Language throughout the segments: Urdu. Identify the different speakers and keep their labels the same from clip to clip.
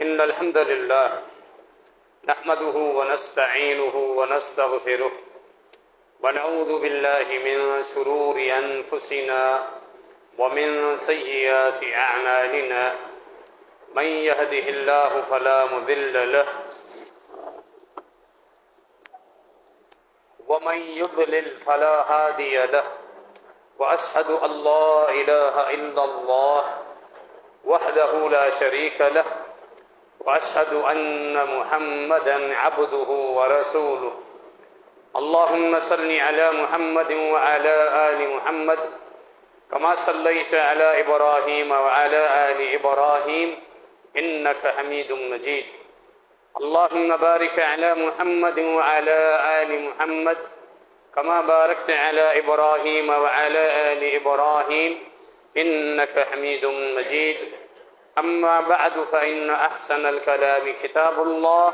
Speaker 1: إن الحمد لله نحمده ونستعينه ونستغفره ونعوذ بالله من شرور أنفسنا ومن سيئات أعمالنا من يهده الله فلا مضل له ومن يضلل فلا هادي له وأشهد أن لا إله إلا الله وحده لا شريك له وأشهد أن محمدا عبده ورسوله اللهم صل على محمد وعلى آل محمد كما صليت على إبراهيم وعلى آل إبراهيم إنك حميد مجيد اللهم بارك على محمد وعلى آل محمد كما باركت على إبراهيم وعلى آل إبراهيم إنك حميد مجيد أما بعد فإن أحسن الكلام كتاب الله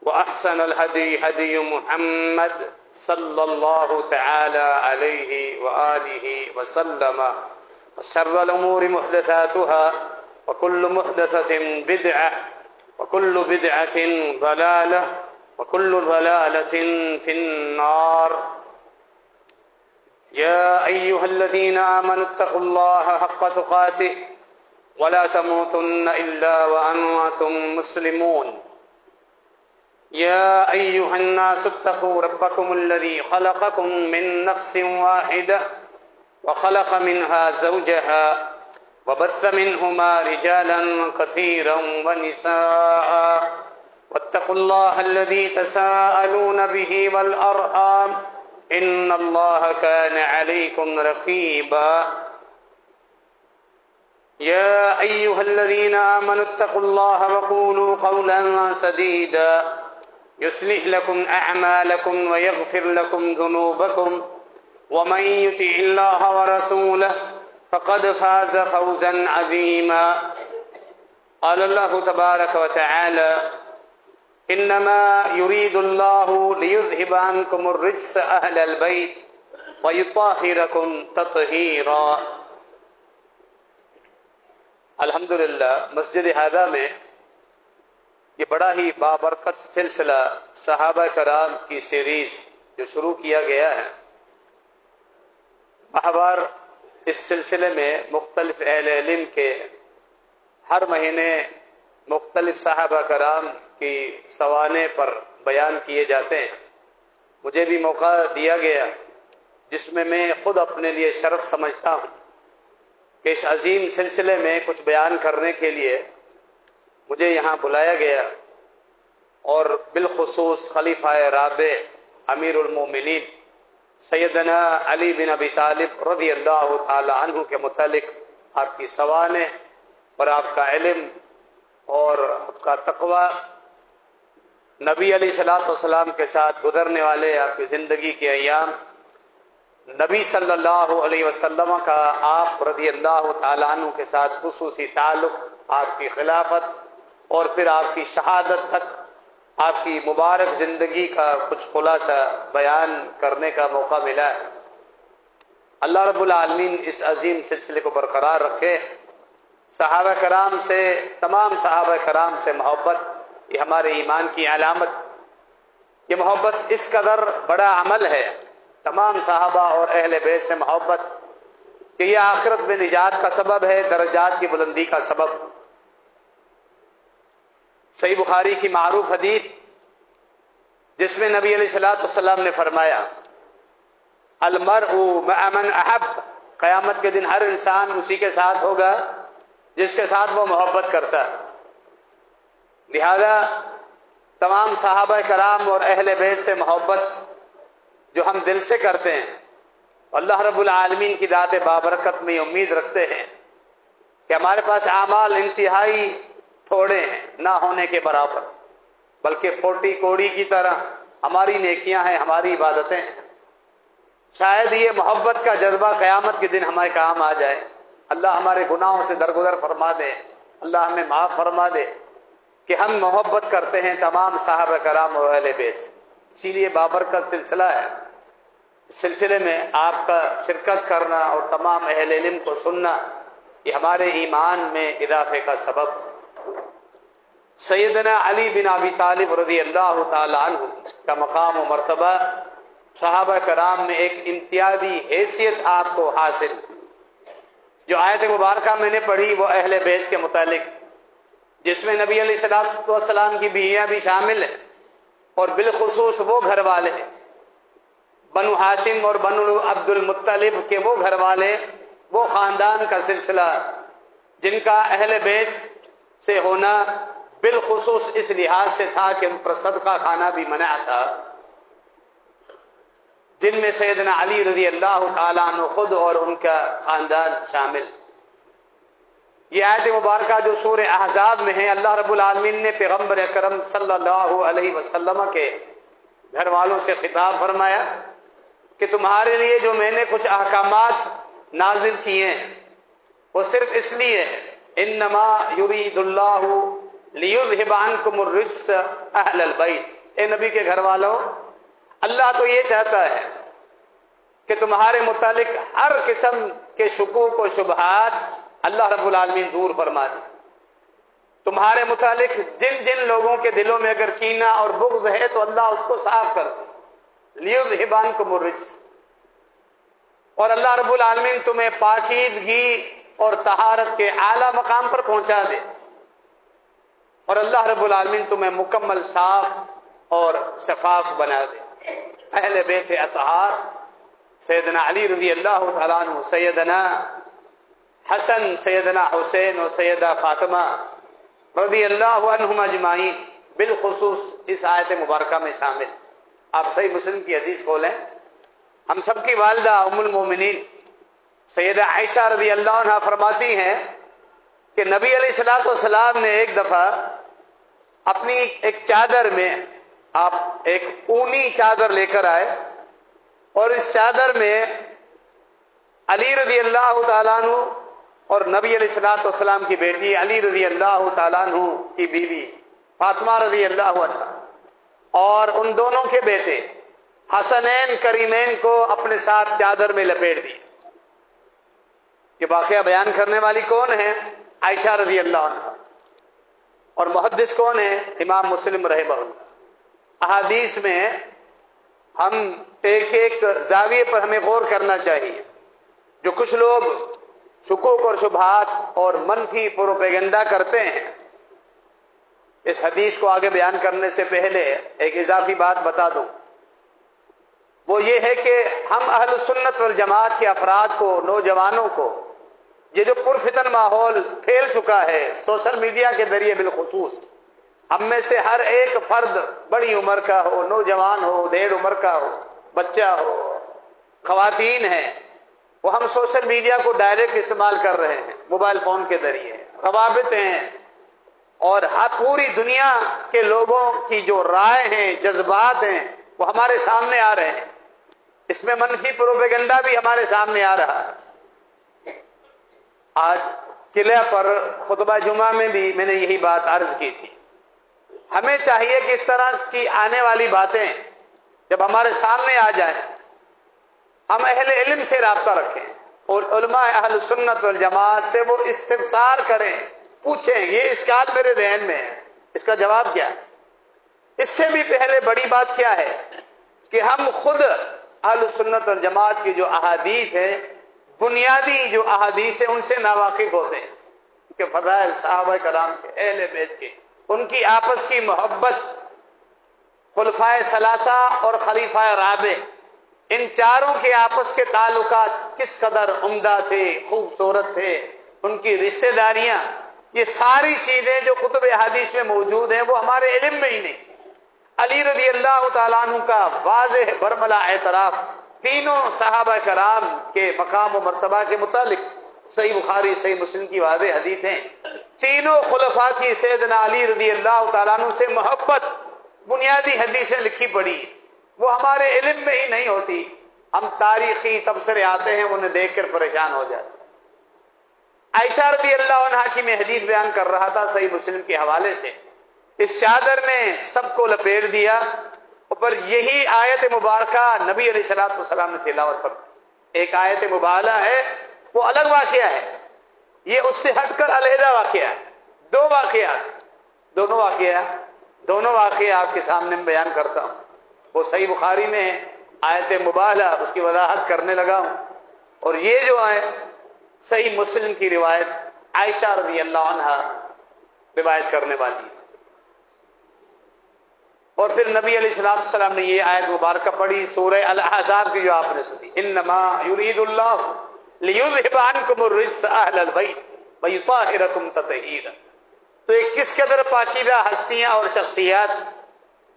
Speaker 1: وأحسن الهدي هدي محمد صلى الله تعالى عليه وآله وسلم وشر الأمور محدثاتها وكل محدثة بدعة وكل بدعة ضلالة وكل ضلالة في النار يا أيها الذين آمنوا اتقوا الله حق تقاته ولا تموتن إلا وأنتم مسلمون يا أيها الناس اتقوا ربكم الذي خلقكم من نفس واحدة وخلق منها زوجها وبث منهما رجالا كثيرا ونساء واتقوا الله الذي تساءلون به والأرحام إن الله كان عليكم رقيبا يا أيها الذين آمنوا اتقوا الله وقولوا قولا سديدا يصلح لكم أعمالكم ويغفر لكم ذنوبكم ومن يطع الله ورسوله فقد فاز فوزا عظيما قال الله تبارك وتعالى إنما يريد الله ليذهب عنكم الرجس أهل البيت ويطهركم تطهيرا الحمدللہ مسجد ہادہ میں یہ بڑا ہی بابرکت سلسلہ صحابہ کرام کی سیریز جو شروع کیا گیا ہے، ماہوار اس سلسلے میں مختلف اہل علم کے ہر مہینے مختلف صحابہ کرام کی سوانح پر بیان کیے جاتے ہیں۔ مجھے بھی موقع دیا گیا جس میں خود اپنے لیے شرف سمجھتا ہوں کہ اس عظیم سلسلے میں کچھ بیان کرنے کے لیے مجھے یہاں بلایا گیا، اور بالخصوص خلیفہ رابع امیر المومنین سیدنا علی بن ابی طالب رضی اللہ تعالی عنہ کے متعلق آپ کی سوانح اور آپ کا علم اور آپ کا تقوی، نبی علیہ الصلوۃ والسلام کے ساتھ گزرنے والے آپ کی زندگی کے ایام، نبی صلی اللہ علیہ وسلم کا آپ رضی اللہ تعالیٰ عنہ کے ساتھ خصوصی تعلق، آپ کی خلافت اور پھر آپ کی شہادت تک آپ کی مبارک زندگی کا کچھ خلاصہ بیان کرنے کا موقع ملا ہے۔ اللہ رب العالمین اس عظیم سلسلے کو برقرار رکھے۔ صحابہ کرام سے، تمام صحابہ کرام سے محبت یہ ہمارے ایمان کی علامت، یہ محبت اس قدر بڑا عمل ہے تمام صحابہ اور اہل بیت سے محبت کہ یہ آخرت میں نجات کا سبب ہے، درجات کی بلندی کا سبب۔ صحیح بخاری کی معروف حدیث جس میں نبی علیہ الصلوۃ والسلام نے فرمایا المرء مع من احب، قیامت کے دن ہر انسان اسی کے ساتھ ہوگا جس کے ساتھ وہ محبت کرتا ہے۔ لہذا تمام صحابہ کرام اور اہل بیت سے محبت جو ہم دل سے کرتے ہیں، اللہ رب العالمین کی ذات بابرکت میں امید رکھتے ہیں کہ ہمارے پاس اعمال انتہائی تھوڑے ہیں، نہ ہونے کے برابر، بلکہ پھوٹی کوڑی کی طرح ہماری نیکیاں ہیں، ہماری عبادتیں ہیں۔ شاید یہ محبت کا جذبہ قیامت کے دن ہمارے کام آ جائے، اللہ ہمارے گناہوں سے درگزر فرما دے، اللہ ہمیں معاف فرما دے کہ ہم محبت کرتے ہیں تمام صحابہ کرام اور اہل بیت سے۔ اسی لیے بابرکت سلسلہ ہے، اس سلسلے میں آپ کا شرکت کرنا اور تمام اہل علم کو سننا یہ ہمارے ایمان میں اضافے کا سبب۔ سیدنا علی بن ابی طالب رضی اللہ تعالی عنہ کا مقام و مرتبہ، صحابہ کرام میں ایک امتیازی حیثیت آپ کو حاصل۔ جو آیت مبارکہ میں نے پڑھی وہ اہل بیت کے متعلق، جس میں نبی علیہ الصلوۃ والسلام کی بیویاں بھی شامل ہیں، اور بالخصوص وہ گھر والے بنو ہاشم اور بنو عبد المطلب کے وہ گھر والے، وہ خاندان کا سلسلہ جن کا اہل بیت سے ہونا بالخصوص اس لحاظ سے تھا کہ ان پر صدقہ کھانا بھی منع تھا، جن میں سیدنا علی رضی اللہ تعالیٰ عنہ خود اور ان کا خاندان شامل۔ یہ آیت مبارکہ جو سورہ احزاب میں ہے، اللہ رب العالمین نے پیغمبر اکرم صلی اللہ علیہ وسلم کے گھر والوں سے خطاب فرمایا کہ تمہارے لیے جو میں نے کچھ احکامات نازل کیے ہیں وہ صرف اس لیے ہے، انما یرید اللہ لیذھب عنکم الرجس اہل البیت، اے نبی کے گھر والوں، اللہ تو یہ چاہتا ہے کہ تمہارے متعلق ہر قسم کے شکوک و شبہات اللہ رب العالمین دور فرما دے۔ تمہارے متعلق جن جن لوگوں کے دلوں میں اگر کینہ اور بغض ہے تو اللہ اس کو صاف کر دے، لیذھب عنکم الرجس، اور اللہ رب العالمین تمہیں پاکیزگی اور طہارت کے اعلیٰ مقام پر پہنچا دے، اور اللہ رب العالمین تمہیں مکمل صاف اور شفاف بنا دے۔ اہل بیت اطہار سیدنا علی رضی اللہ تعالیٰ عنہ، سیدنا حسن، سیدنا حسین اور سیدہ فاطمہ رضی اللہ عنہم اجمعین بالخصوص اس آیت مبارکہ میں شامل۔ آپ صحیح مسلم کی حدیث کھولیں، ہم سب کی والدہ ام المومنین سیدہ عائشہ رضی اللہ عنہا فرماتی ہیں کہ نبی علیہ الصلوۃ والسلام نے ایک دفعہ اپنی ایک چادر میں، آپ ایک اونی چادر لے کر آئے، اور اس چادر میں علی رضی اللہ تعالیٰ عنہ اور نبی علیہ الصلوۃ والسلام کی بیٹی علی رضی اللہ تعالیٰ عنہ کی بیوی فاطمہ رضی اللہ عنہ اور ان دونوں کے بیٹے حسنین کریمین کو اپنے ساتھ چادر میں لپیٹ دی۔ یہ واقعہ بیان کرنے والی کون ہے؟ عائشہ رضی اللہ عنہ، اور محدث کون ہے؟ امام مسلم رحمہ اللہ۔ احادیث میں ہم ایک ایک زاویے پر ہمیں غور کرنا چاہیے۔ جو کچھ لوگ شکوک اور شبہات اور منفی پروپیگنڈا کرتے ہیں، اس حدیث کو آگے بیان کرنے سے پہلے ایک اضافی بات بتا دوں، وہ یہ ہے کہ ہم اہل سنت والجماعت کے افراد کو، نوجوانوں کو، یہ جو پرفتن ماحول پھیل چکا ہے سوشل میڈیا کے ذریعے بالخصوص، ہم میں سے ہر ایک فرد بڑی عمر کا ہو، نوجوان ہو، دیر عمر کا ہو، بچہ ہو، خواتین ہیں، وہ ہم سوشل میڈیا کو ڈائریکٹ استعمال کر رہے ہیں، موبائل فون کے ذریعے روابط ہیں، اور پوری دنیا کے لوگوں کی جو رائے ہیں، جذبات ہیں، وہ ہمارے سامنے آ رہے ہیں۔ اس میں منفی پروپیگنڈا بھی ہمارے سامنے آ رہا ہے۔ آج قلعہ پر خطبہ جمعہ میں بھی میں نے یہی بات عرض کی تھی، ہمیں چاہیے کہ اس طرح کی آنے والی باتیں جب ہمارے سامنے آ جائیں، ہم اہل علم سے رابطہ رکھیں، اور علماء اہل سنت والجماعت سے وہ استفسار کریں، پوچھیں یہ اشکال میرے ذہن میں ہے، اس کا جواب کیا ہے۔ اس سے بھی پہلے بڑی بات کیا ہے کہ ہم خود اہل سنت والجماعت کی جو احادیث ہیں، بنیادی جو احادیث ہیں، ان سے ناواقف ہوتے ہیں کہ فضائل صحابہ کرام کے، اہل بیت کے، ان کی آپس کی محبت، خلفائے ثلاثہ اور خلیفہ رابع، ان چاروں کے آپس کے تعلقات کس قدر عمدہ تھے، خوبصورت تھے، ان کی رشتہ داریاں، یہ ساری چیزیں جو کتب حدیث میں موجود ہیں وہ ہمارے علم میں ہی نہیں۔ علی رضی اللہ تعالیٰ عنہ کا واضح برملا اعتراف تینوں صحابہ کرام کے مقام و مرتبہ کے متعلق صحیح بخاری، صحیح مسلم کی واضح حدیث ہیں۔ تینوں خلفاء کی سیدنا علی رضی اللہ تعالیٰ عنہ سے محبت، بنیادی حدیثیں لکھی پڑی، وہ ہمارے علم میں ہی نہیں ہوتی، ہم تاریخی تبصرے آتے ہیں انہیں دیکھ کر پریشان ہو جاتے۔ عائشہ رضی اللہ عنہا کی میں حدیث بیان کر رہا تھا صحیح مسلم کے حوالے سے، اس چادر میں سب کو لپیٹ دیا، اوپر یہی آیت مبارکہ نبی علیہ الصلوۃ والسلام نے تلاوت پر، ایک آیت مبارکہ ہے وہ الگ واقعہ ہے، یہ اس سے ہٹ کر علیحدہ واقعہ ہے، دو واقعات۔ دونوں واقعے آپ کے سامنے میں بیان کرتا ہوں. وہ صحیح بخاری میں ہے، آیت مباہلہ، اس کی وضاحت کرنے لگا ہوں. اور یہ جو ہے صحیح مسلم کی روایت عائشہ رضی اللہ عنہا روایت کرنے والی ہے. اور پھر نبی علیہ السلام نے یہ آیت مبارکہ پڑھی سورہ الاحزاب کی جو آپ نے سنی، انما یرید اللہ لیذھب عنکم الرجس اہل البیت ویطہرکم تطہیرا. تو یہ کس قدر پاکیزہ ہستیاں اور شخصیات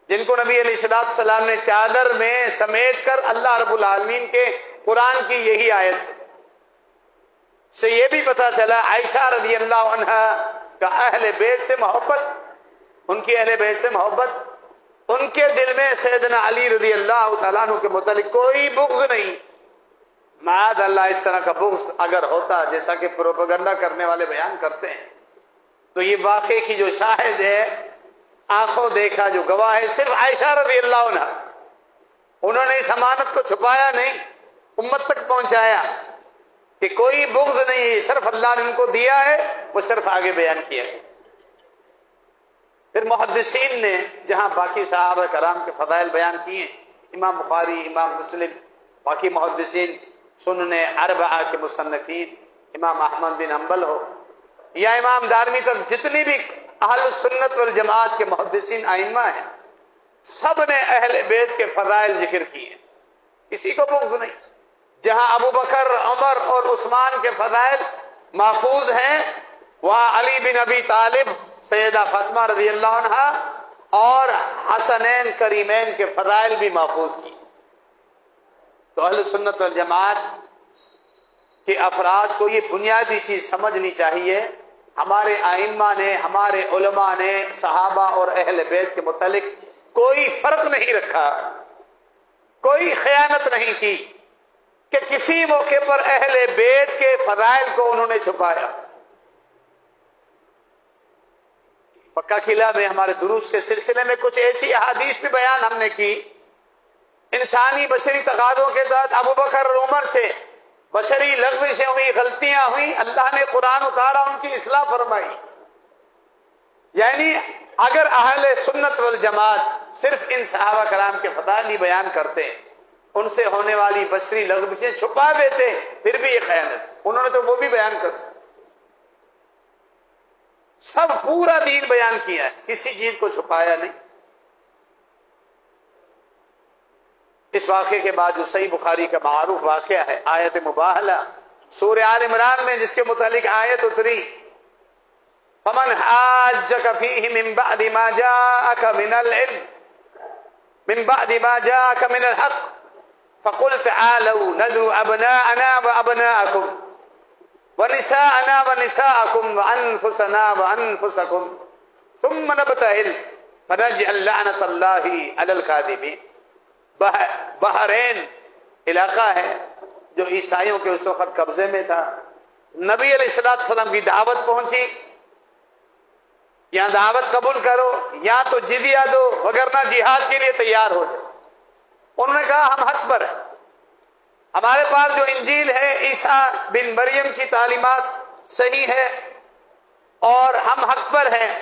Speaker 1: جن کو نبی علیہ السلام نے چادر میں سمیٹ کر اللہ رب العالمین کے قرآن کی یہی آیت سے یہ بھی پتہ چلا عائشہ رضی اللہ عنہا کا اہل بیت سے محبت، ان کی اہل بیت سے محبت، ان کے دل میں سیدنا علی رضی اللہ تعالیٰ عنہ کے متعلق کوئی بغض نہیں. معاذ اللہ اس طرح کا بغض اگر ہوتا جیسا کہ پروپیگنڈا کرنے والے بیان کرتے ہیں تو یہ واقعے کی جو شاہد ہے، آنکھوں دیکھا جو گواہ ہے، صرف عائشہ رضی اللہ عنہ. انہوں نے اس امانت کو چھپایا نہیں، امت تک پہنچایا کہ کوئی بغض نہیں ہے، صرف اللہ نے ان کو دیا ہے، وہ صرف آگے بیان کیا ہے. پھر محدثین نے جہاں باقی صحابہ کرام کے فضائل بیان کیے، امام بخاری، امام مسلم، باقی محدثین، سنن اربعہ کے مصنفین، امام احمد بن حنبل ہو یا امام دارمی تک جتنی بھی اہل السنت والجماعت کے محدثین ائمہ ہیں، سب نے اہل بیت کے فضائل ذکر کیے، کسی کو بغض نہیں. جہاں ابو بکر، عمر اور عثمان کے فضائل محفوظ ہیں، وہاں علی بن ابی طالب، سیدہ فاطمہ رضی اللہ عنہا اور حسنین کریمین کے فضائل بھی محفوظ کی. تو اہل سنت والجماعت کے افراد کو یہ بنیادی چیز سمجھنی چاہیے، ہمارے ائمہ نے، ہمارے علماء نے صحابہ اور اہل بیت کے متعلق کوئی فرق نہیں رکھا، کوئی خیانت نہیں کی کہ کسی موقع پر اہل بیت کے فضائل کو انہوں نے چھپایا. پکا قلعہ میں ہمارے دروس کے سلسلے میں کچھ ایسی احادیث بھی بیان ہم نے کی، انسانی بشری تقاضوں کے تحت ابو بکر اور عمر سے بشری لغزشیں ہوئی، غلطیاں ہوئی، اللہ نے قرآن اتارا، ان کی اصلاح فرمائی. یعنی اگر اہل سنت والجماعت صرف ان صحابہ کرام کے فضائل ہی بیان کرتے، ان سے ہونے والی بشری لغزشیں چھپا دیتے، پھر بھی یہ خیانت. انہوں نے تو وہ بھی بیان کر، سب پورا دین بیان کیا ہے، کسی چیز کو چھپایا نہیں. اس واقعے کے بعد جو صحیح بخاری کا معروف واقعہ ہے آیت مباہلہ سورہ آل عمران میں، جس کے متعلق آیت اتری، فمن حاجک فیہ من بعد ما جاءک من العلم من بعد ما جاءک من الحق فقل تعالوا ندعو ابناءنا وابناءکم ونساءنا ونساءکم وانفسنا وانفسکم ثم نبتہل فنجعل لعنت اللہ علی الکاذبین. بحرین علاقہ ہے جو عیسائیوں کے اس وقت قبضے میں تھا. نبی علیہ السلام کی دعوت پہنچی، یا دعوت قبول کرو یا تو جزیہ دو وگرنہ جہاد کے لیے تیار ہو جاؤ. انہوں نے کہا ہم حق پر ہیں، ہمارے پاس جو انجیل ہے عیسیٰ بن مریم کی تعلیمات صحیح ہے اور ہم حق پر ہیں.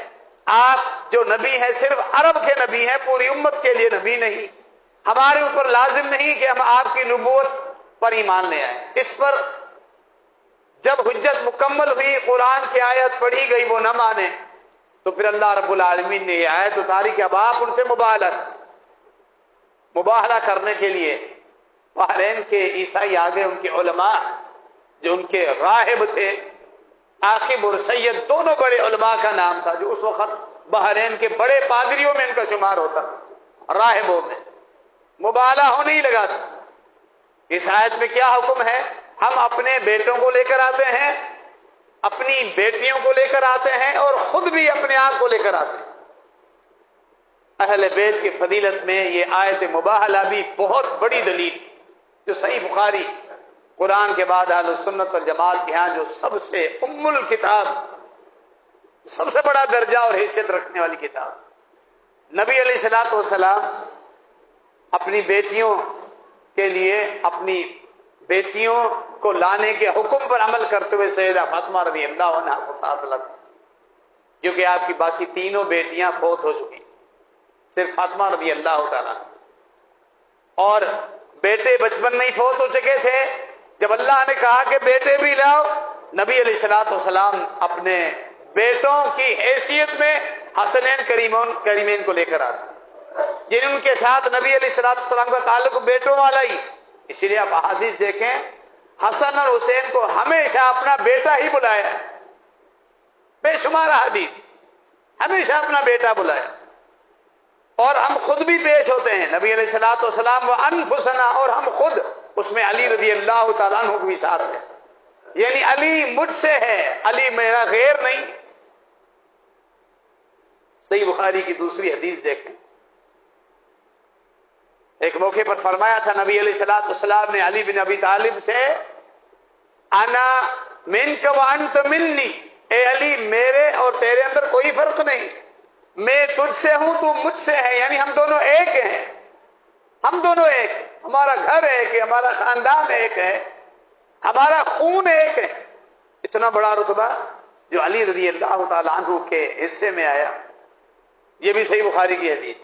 Speaker 1: آپ جو نبی ہیں صرف عرب کے نبی ہیں، پوری امت کے لیے نبی نہیں. ہمارے اوپر لازم نہیں کہ ہم آپ کی نبوت پر ایمان لے آئیں. اس پر جب حجت مکمل ہوئی، قرآن کی آیت پڑھی گئی، وہ نہ مانے، تو پھر اللہ رب العالمین نے یہ آیت اتاری کہ اب آپ ان سے مباہلہ کرنے کے لیے بحرین کے عیسائی آگے، ان کے علماء جو ان کے راہب تھے، عاقب اور سید دونوں بڑے علماء کا نام تھا، جو اس وقت بحرین کے بڑے پادریوں میں ان کا شمار ہوتا، راہبوں میں مباہلہ ہونے ہی لگا تھا. اس آیت میں کیا حکم ہے؟ ہم اپنے بیٹوں کو لے کر آتے ہیں، اپنی بیٹیوں کو لے کر آتے ہیں اور خود بھی اپنے آپ کو لے کر آتے ہیں. اہل بیت کی فضیلت میں یہ آیت مباہلہ بھی بہت بڑی دلیل، جو صحیح بخاری قرآن کے بعد اہل سنت والجماعت کے ہاں جو سب سے ام الکتاب، سب سے بڑا درجہ اور حیثیت رکھنے والی کتاب. نبی علیہ الصلوۃ والسلام اپنی بیٹیوں کے لیے اپنی بیٹیوں کو لانے کے حکم پر عمل کرتے ہوئے سیدہ فاطمہ رضی اللہ عنہا کو ساتھ لاتے. کیونکہ آپ کی باقی تینوں بیٹیاں فوت ہو چکی، صرف فاطمہ رضی اللہ تعالیٰ، اور بیٹے بچپن میں ہی فوت ہو چکے تھے۔ جب اللہ نے کہا کہ بیٹے بھی لاؤ، نبی علیہ الصلوۃ والسلام اپنے بیٹوں کی حیثیت میں حسنین کریمین کو لے کر آتے، یعنی ان کے ساتھ نبی علیہ الصلوۃ والسلام کا تعلق بیٹوں والا ہی۔ اسی لیے آپ احادیث دیکھیں، حسن اور حسین کو ہمیشہ اپنا بیٹا ہی بلایا، بے شمار حدیث ہمیشہ اپنا بیٹا بلایا۔ اور ہم خود بھی پیش ہوتے ہیں، نبی علیہ الصلوۃ والسلام و انفسنا، اور ہم خود، اس میں علی رضی اللہ تعالیٰ عنہ کو بھی ساتھ ہے، یعنی علی مجھ سے ہے، علی میرا غیر نہیں۔ صحیح بخاری کی دوسری حدیث دیکھیں، ایک موقع پر فرمایا تھا نبی علیہ الصلوۃ والسلام نے علی بن ابی طالب سے، انا منک وانت منی، اے علی میرے اور تیرے اندر کوئی فرق نہیں، میں تجھ سے ہوں تو مجھ سے ہے، یعنی ہم دونوں ایک ہیں، ہم دونوں ایک، ہمارا گھر ایک ہے، ہمارا خاندان ایک ہے، ہمارا خون ایک ہے۔ اتنا بڑا رتبہ جو علی رضی اللہ تعالیٰ عنہ کے حصے میں آیا، یہ بھی صحیح بخاری کی حدیث۔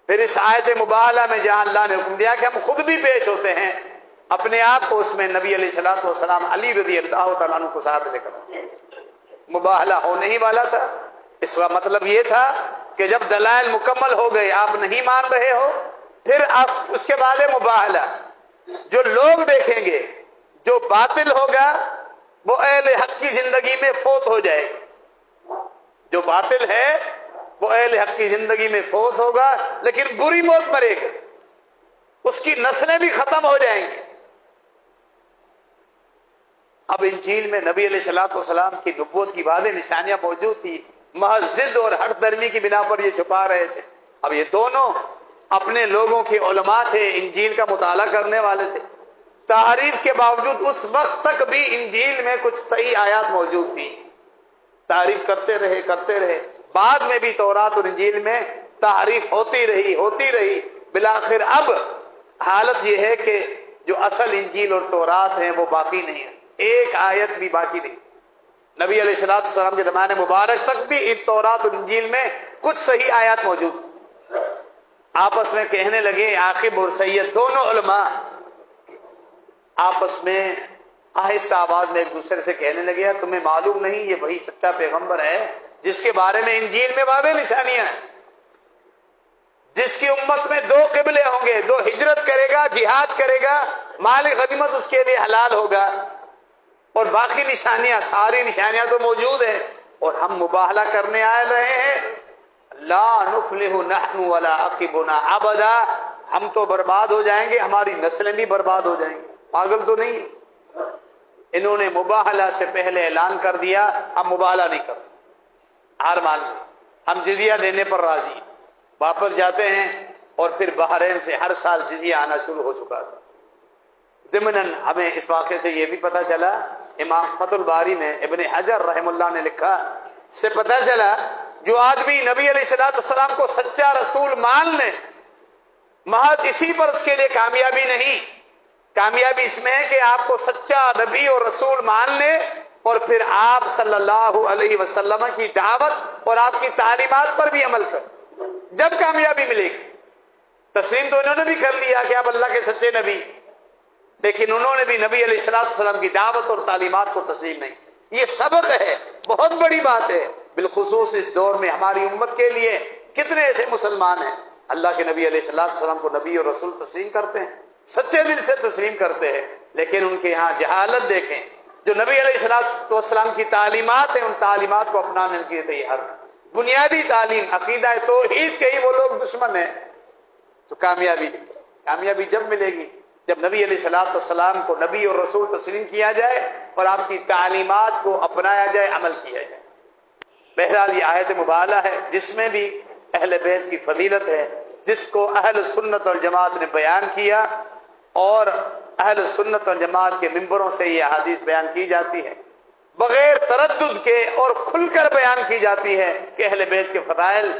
Speaker 1: پھر اس آیت مباہلہ میں جہاں اللہ نے حکم دیا کہ ہم خود بھی پیش ہوتے ہیں اپنے آپ کو، اس میں نبی علیہ الصلوۃ والسلام علی رضی اللہ تعالیٰ عنہ کو ساتھ لے کر مباہلہ ہونے ہی والا تھا۔ اس کا مطلب یہ تھا کہ جب دلائل مکمل ہو گئے، آپ نہیں مان رہے ہو، پھر آپ اس کے بعد مباہلہ، جو لوگ دیکھیں گے، جو باطل ہوگا وہ اہل حق کی زندگی میں فوت ہو جائے گا، جو باطل ہے وہ اہل حق کی زندگی میں فوت ہوگا لیکن بری موت مرے گا، اس کی نسلیں بھی ختم ہو جائیں گی۔ اب انجیل میں نبی علیہ الصلوۃ والسلام کی نبوت کی واضح نشانیاں موجود تھی، محض ضد اور ہٹ درمی کی بنا پر یہ چھپا رہے تھے۔ اب یہ دونوں اپنے لوگوں کے علماء تھے، انجیل کا مطالعہ کرنے والے تھے، تحریف کے باوجود اس وقت تک بھی انجیل میں کچھ صحیح آیات موجود تھی، تعریف کرتے رہے، بعد میں بھی تورات اور انجیل میں تحریف ہوتی رہی، بالآخر اب حالت یہ ہے کہ جو اصل انجیل اور تورات ہیں وہ باقی نہیں ہے، ایک آیت بھی باقی نہیں۔ نبی علیہ الصلوۃ والسلام کے زمانے مبارک تک بھی اس تورات اور انجیل میں کچھ صحیح آیات موجود تھی۔ آپس میں کہنے لگے، عاقب اور سید دونوں علماء آپس میں آہستہ آواز میں ایک دوسرے سے کہنے لگے، تمہیں معلوم نہیں یہ وہی سچا پیغمبر ہے جس کے بارے میں انجیل میں واضح نشانیاں ہیں، جس کی امت میں 2 قبلے ہوں گے، 2 ہجرت کرے گا، جہاد کرے گا، مال غنیمت اس کے لیے حلال ہوگا، اور باقی نشانیاں، ساری نشانیاں تو موجود ہیں، اور ہم مباہلہ کرنے آئے رہے ہیں۔ لا نفلح نحن ولا عقبنا ابدا، ہم تو برباد ہو جائیں گے، ہماری نسلیں بھی برباد ہو جائیں گی۔ پاگل تو نہیں؟ انہوں نے مباہلہ سے پہلے اعلان کر دیا ہم مباہلہ نہیں کرتے، ہار مان لیں، ہم جزیہ دینے پر راضی، واپس جاتے ہیں۔ اور پھر بحرین سے ہر سال جزیہ آنا شروع ہو چکا تھا۔ ضمناً ہمیں اس واقعے سے یہ بھی پتہ چلا، امام فتح الباری میں ابن حجر رحم اللہ نے لکھا، اس سے پتہ چلا جو آدمی نبی علیہ الصلوۃ والسلام کو سچا رسول مان لے، محض اسی پر اس کے لیے کامیابی نہیں، کامیابی اس میں ہے کہ آپ کو سچا نبی اور رسول مان لے اور پھر آپ صلی اللہ علیہ وسلم کی دعوت اور آپ کی تعلیمات پر بھی عمل کر، جب کامیابی ملے گی۔ تسلیم تو انہوں نے بھی کر لیا کہ آپ اللہ کے سچے نبی، لیکن انہوں نے بھی نبی علیہ الصلوۃ والسلام کی دعوت اور تعلیمات کو تسلیم نہیں۔ یہ سبق ہے، بہت بڑی بات ہے، بالخصوص اس دور میں ہماری امت کے لیے۔ کتنے ایسے مسلمان ہیں اللہ کے نبی علیہ الصلوۃ والسلام کو نبی اور رسول تسلیم کرتے ہیں، سچے دل سے تسلیم کرتے ہیں، لیکن ان کے ہاں جہالت دیکھیں، جو نبی علیہ الصلوۃ والسلام کی تعلیمات ہیں ان تعلیمات کو اپنانے کے لیے تیار، بنیادی تعلیم عقیدہ توحید کے ہی وہ لوگ دشمن ہیں، تو کامیابی نہیں۔ کامیابی جب ملے گی جب نبی علیہ الصلوۃ والسلام کو نبی اور رسول تسلیم کیا جائے اور آپ کی تعلیمات کو اپنایا جائے، عمل کیا جائے۔ بہرحال یہ آیت مبالغہ ہے جس میں بھی اہل بیت کی فضیلت ہے، جس کو اہل سنت والجماعت نے بیان کیا، اور اہل سنت والجماعت کے ممبروں سے یہ احادیث بیان کی جاتی ہے، بغیر تردد کے اور کھل کر بیان کی جاتی ہے کہ اہل بیت کے فضائل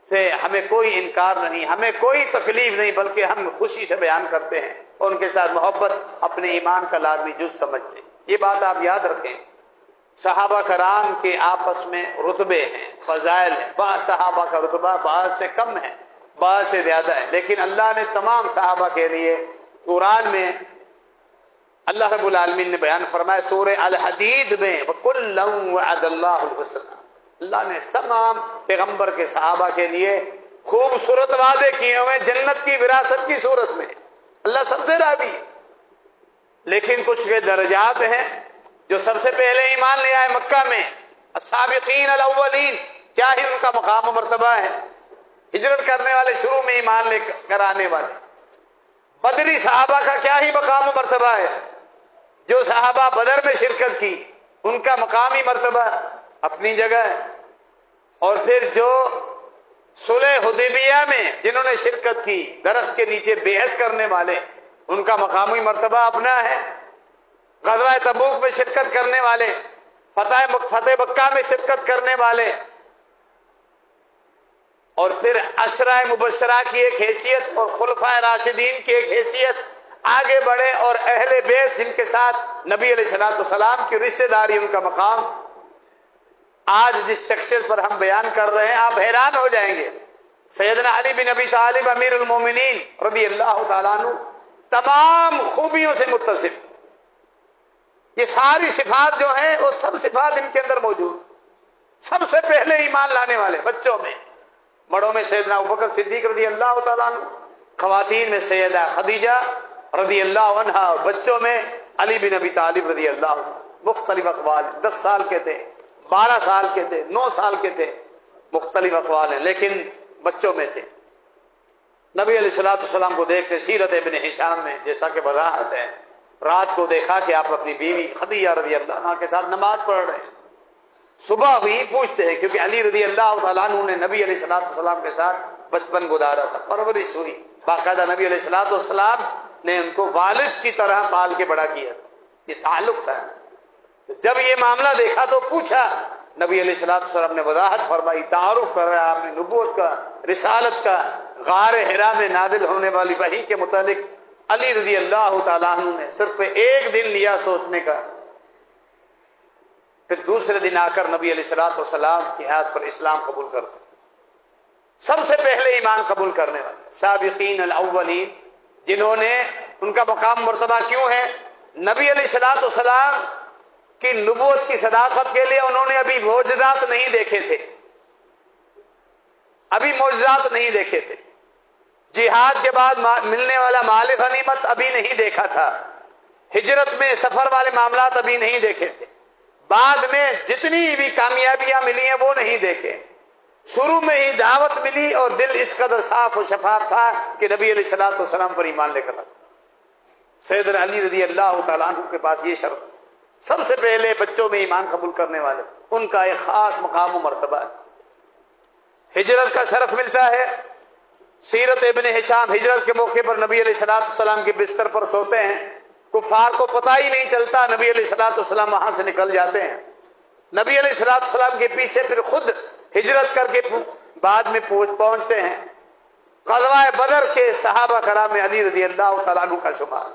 Speaker 1: سے ہمیں کوئی انکار نہیں، ہمیں کوئی تکلیف نہیں، بلکہ ہم خوشی سے بیان کرتے ہیں اور ان کے ساتھ محبت اپنے ایمان کا لازمی جز سمجھتے ہیں۔ یہ بات آپ یاد رکھیں صحابہ کرام کے آپس میں رتبے ہیں، فضائل ہیں، بعض صحابہ کا رتبہ بعض سے کم ہے، بعض سے زیادہ ہے، لیکن اللہ نے تمام صحابہ کے لیے قرآن میں اللہ رب العالمین نے بیان فرمایا سورہ الحدید میں وَكُلًّا وَعَدَ اللَّهُ الْحُسْنَى، اللہ نے تمام پیغمبر کے صحابہ کے لیے خوبصورت وعدے کیے ہوئے جنت کی وراثت کی صورت میں، اللہ سب سے راضی ہے۔ لیکن کچھ کے درجات ہیں جو سب سے پہلے ایمان لے آئے مکہ میں، السابقین الاولین، کیا ہی ان کا مقام و مرتبہ ہے، ہجرت کرنے والے، شروع میں ایمان لے کر آنے والے۔ بدری صحابہ کا کیا ہی مقام و مرتبہ ہے، جو صحابہ بدر میں شرکت کی ان کا مقامی مرتبہ اپنی جگہ ہے، اور پھر جو صلح حدیبیہ میں جنہوں نے شرکت کی، درخت کے نیچے بیعت کرنے والے، ان کا مقامی مرتبہ اپنا ہے۔ غزوہ تبوک میں شرکت کرنے والے، فتح مکہ میں شرکت کرنے والے، اور پھر عشرہ مبشرہ کی ایک حیثیت اور خلفائے راشدین کی ایک حیثیت، آگے بڑھے، اور اہل بیت جن کے ساتھ نبی علیہ الصلوۃ والسلام کی رشتہ داری، ان کا مقام۔ آج جس شخصیت پر ہم بیان کر رہے ہیں آپ حیران ہو جائیں گے، سیدنا علی بن ابی طالب امیر المومنین رضی اللہ تعالیٰ عنہ تمام خوبیوں سے متصف، یہ ساری صفات جو ہیں وہ سب صفات ان کے اندر موجود۔ سب سے پہلے ایمان لانے والے بچوں میں، بڑوں میں سیدنا ابوبکر صدیق رضی اللہ تعالیٰ عنہ، خواتین میں سیدہ خدیجہ رضی اللہ عنہا، اور بچوں میں علی بن ابی طالب رضی اللہ عنہ۔ مختلف اقوال، 10 سال کے تھے، 12 سال کے تھے، 9 سال کے تھے، مختلف اقوال ہیں، لیکن بچوں میں تھے۔ نبی علیہ الصلوۃ والسلام کو دیکھ کے سیرت ابن ہشام میں جیسا کہ وضاحت ہے، رات کو دیکھا کہ آپ اپنی بیوی خدیجہ رضی اللہ عنہا کے ساتھ نماز پڑھ رہے ہیں۔ صبح ہوئی پوچھتے ہیں، کیونکہ علی رضی اللہ تعالیٰ عنہ نے نبی علیہ الصلوۃ والسلام کے ساتھ بچپن گزارا تھا، پرورش ہوئی، باقاعدہ نبی علیہ الصلوۃ والسلام نے ان کو والد کی طرح پال کے بڑا کیا، یہ تعلق تھا۔ جب یہ معاملہ دیکھا تو پوچھا، نبی علیہ الصلوۃ والسلام نے وضاحت فرمائی، تعارف کر رہا ہے آپ نے نبوت کا، رسالت کا، غار حرا میں نازل ہونے والی وحی کے متعلق۔ علی رضی اللہ تعالیٰ عنہ نے صرف ایک دن لیا سوچنے کا، پھر دوسرے دن آ کر نبی علیہ الصلوۃ والسلام کی حیات پر اسلام قبول کرتے۔ سب سے پہلے ایمان قبول کرنے والے سابقین الاولین، جنہوں نے، ان کا مقام مرتبہ کیوں ہے؟ نبی علیہ الصلوۃ والسلام کی نبوت کی صداقت کے لیے انہوں نے ابھی معجزات نہیں دیکھے تھے، ابھی معجزات نہیں دیکھے تھے، جہاد کے بعد ملنے والا مال غنیمت ابھی نہیں دیکھا تھا، ہجرت میں سفر والے معاملات ابھی نہیں دیکھے تھے، بعد میں جتنی بھی کامیابیاں ملی ہیں وہ نہیں دیکھے، شروع میں ہی دعوت ملی اور دل اس قدر صاف و شفاف تھا کہ نبی علیہ الصلوۃ والسلام پر ایمان لے کر آئے۔ سیدنا علی رضی اللہ تعالیٰ عنہ کے پاس یہ شرف، سب سے پہلے بچوں میں ایمان قبول کرنے والے، ان کا ایک خاص مقام و مرتبہ ہے۔ ہجرت کا شرف ملتا ہے۔ سیرت ابن ہشام، ہجرت کے موقع پر نبی علیہ الصلوۃ والسلام کے بستر پر سوتے ہیں، کفار کو پتہ ہی نہیں چلتا، نبی علیہ الصلوۃ والسلام وہاں سے نکل جاتے ہیں، نبی علیہ الصلوۃ والسلام کے پیچھے پھر خود ہجرت کر کے بعد میں پہنچتے ہیں۔ غزوہ بدر کے صحابہ کرام میں علی رضی اللہ تعالیٰ عنہ کا شمار،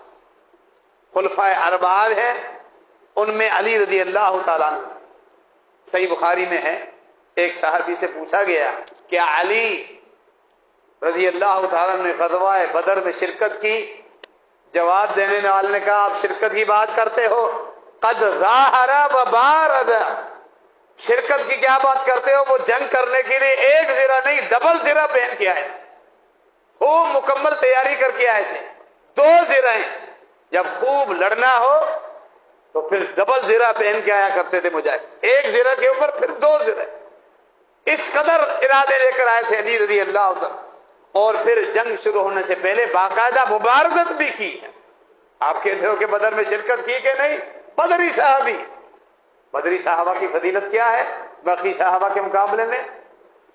Speaker 1: خلفائے اربعہ ہیں، ان میں علی رضی اللہ تعالیٰ عنہ۔ صحیح بخاری میں ہے، ایک صحابی سے پوچھا گیا کہ علی رضی اللہ تعالیٰ نے غزوہ بدر میں شرکت کی؟ جواب دینے والے نے کہا آپ شرکت کی بات کرتے ہو، قد ظاہر و بارد، شرکت کی کیا بات کرتے ہو؟ وہ جنگ کرنے کے لیے ایک زرہ نہیں ڈبل زرہ پہن کے آئے، خوب مکمل تیاری کر کے آئے تھے، 2 زرہیں، جب خوب لڑنا ہو تو پھر ڈبل زرہ پہن کے آیا کرتے تھے مجاہد، ایک زرہ کے اوپر پھر 2 زرہ، اس قدر ارادے لے کر آئے تھے علی رضی اللہ تعالیٰ۔ اور پھر جنگ شروع ہونے سے پہلے باقاعدہ مبارزت بھی کی۔ آپ کہتے ہو کہ بدر میں شرکت کی کہ نہیں؟ بدری صحابی، بدری صحابہ کی فضیلت کیا ہے باقی صحابہ کے مقابلے میں؟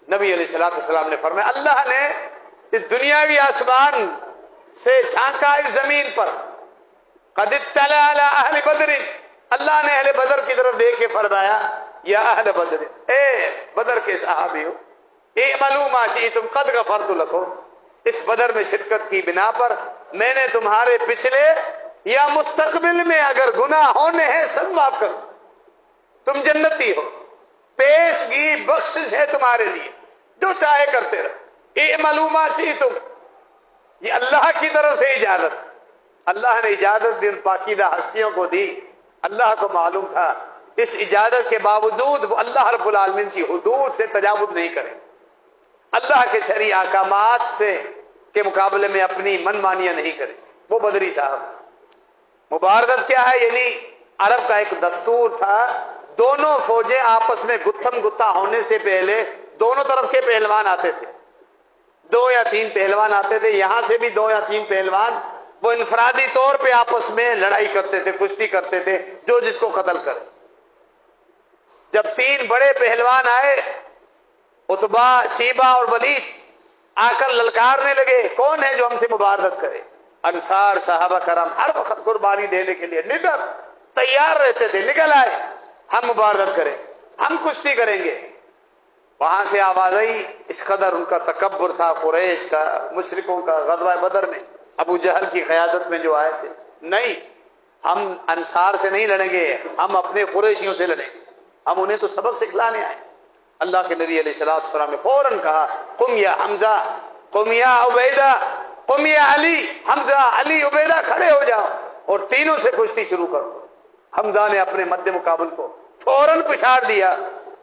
Speaker 1: نبی علیہ الصلوۃ والسلام نے فرمایا، اللہ نے اس دنیاوی آسمان سے جھانکا اس زمین پر، قد اطلع علی اہل بدر، اللہ نے اہل بدر کی طرف دیکھ کے فرمایا، یا اہل بدر، اے بدر کے صحابیو، اعملوا ما شئتم قد غفرت لکم، اس بدر میں شرکت کی بنا پر میں نے تمہارے پچھلے یا مستقبل میں اگر گناہ ہونے ہیں سب معاف کر دیا۔ تم جنتی ہو، پیشگی بخشش ہے تمہارے لیے، جو چاہے کرتے رہو، اعملوا ما شئتم، یہ اللہ کی طرف سے اجازت۔ اللہ نے اجازت بھی ان پاکیزہ ہستیوں کو دی، اللہ کو معلوم تھا اس اجازت کے باوجود وہ اللہ رب العالمین کی حدود سے تجاوز نہیں کریں، اللہ کے شرعی احکامات سے کے مقابلے میں اپنی من مانیاں نہیں کریں۔ وہ بدری صاحب، مبارزت کیا ہے؟ یعنی عرب کا ایک دستور تھا، دونوں فوجیں آپس میں گتھم گتھا ہونے سے پہلے دونوں طرف کے پہلوان آتے تھے، 2 یا 3 پہلوان آتے تھے، یہاں سے بھی 2 یا 3 پہلوان، وہ انفرادی طور پہ آپس میں لڑائی کرتے تھے، کشتی کرتے تھے، جو جس کو قتل کرے۔ جب 3 بڑے پہلوان آئے، عتبہ، شیبہ اور ولید، آ کر للکارنے لگے کون ہے جو ہم سے مبارزت کرے؟ انصار صحابہ کرام ہر وقت قربانی دینے کے لیے نڈر تیار رہتے تھے، نکل آئے ہم مبارزت کریں، ہم کشتی کریں گے۔ وہاں سے آواز آئی، اس قدر ان کا تکبر تھا قریش کا، مشرکوں کا، غزوہ بدر میں ابو جہل کی قیادت میں جو آئے تھے، نہیں ہم انصار سے نہیں لڑیں گے، ہم اپنے قریشیوں سے لڑیں گے، ہم انہیں تو سبق سکھلانے آئے۔ اللہ کے نبی علیہ السلام نے فوراً کہا، قم یا حمزہ، قم یا عبیدہ، قم یا علی، حمزہ، علی، عبیدہ کھڑے ہو جاؤ اور تینوں سے کشتی شروع کرو۔ حمزہ نے اپنے مد مقابل کو فوراً پچھاڑ دیا،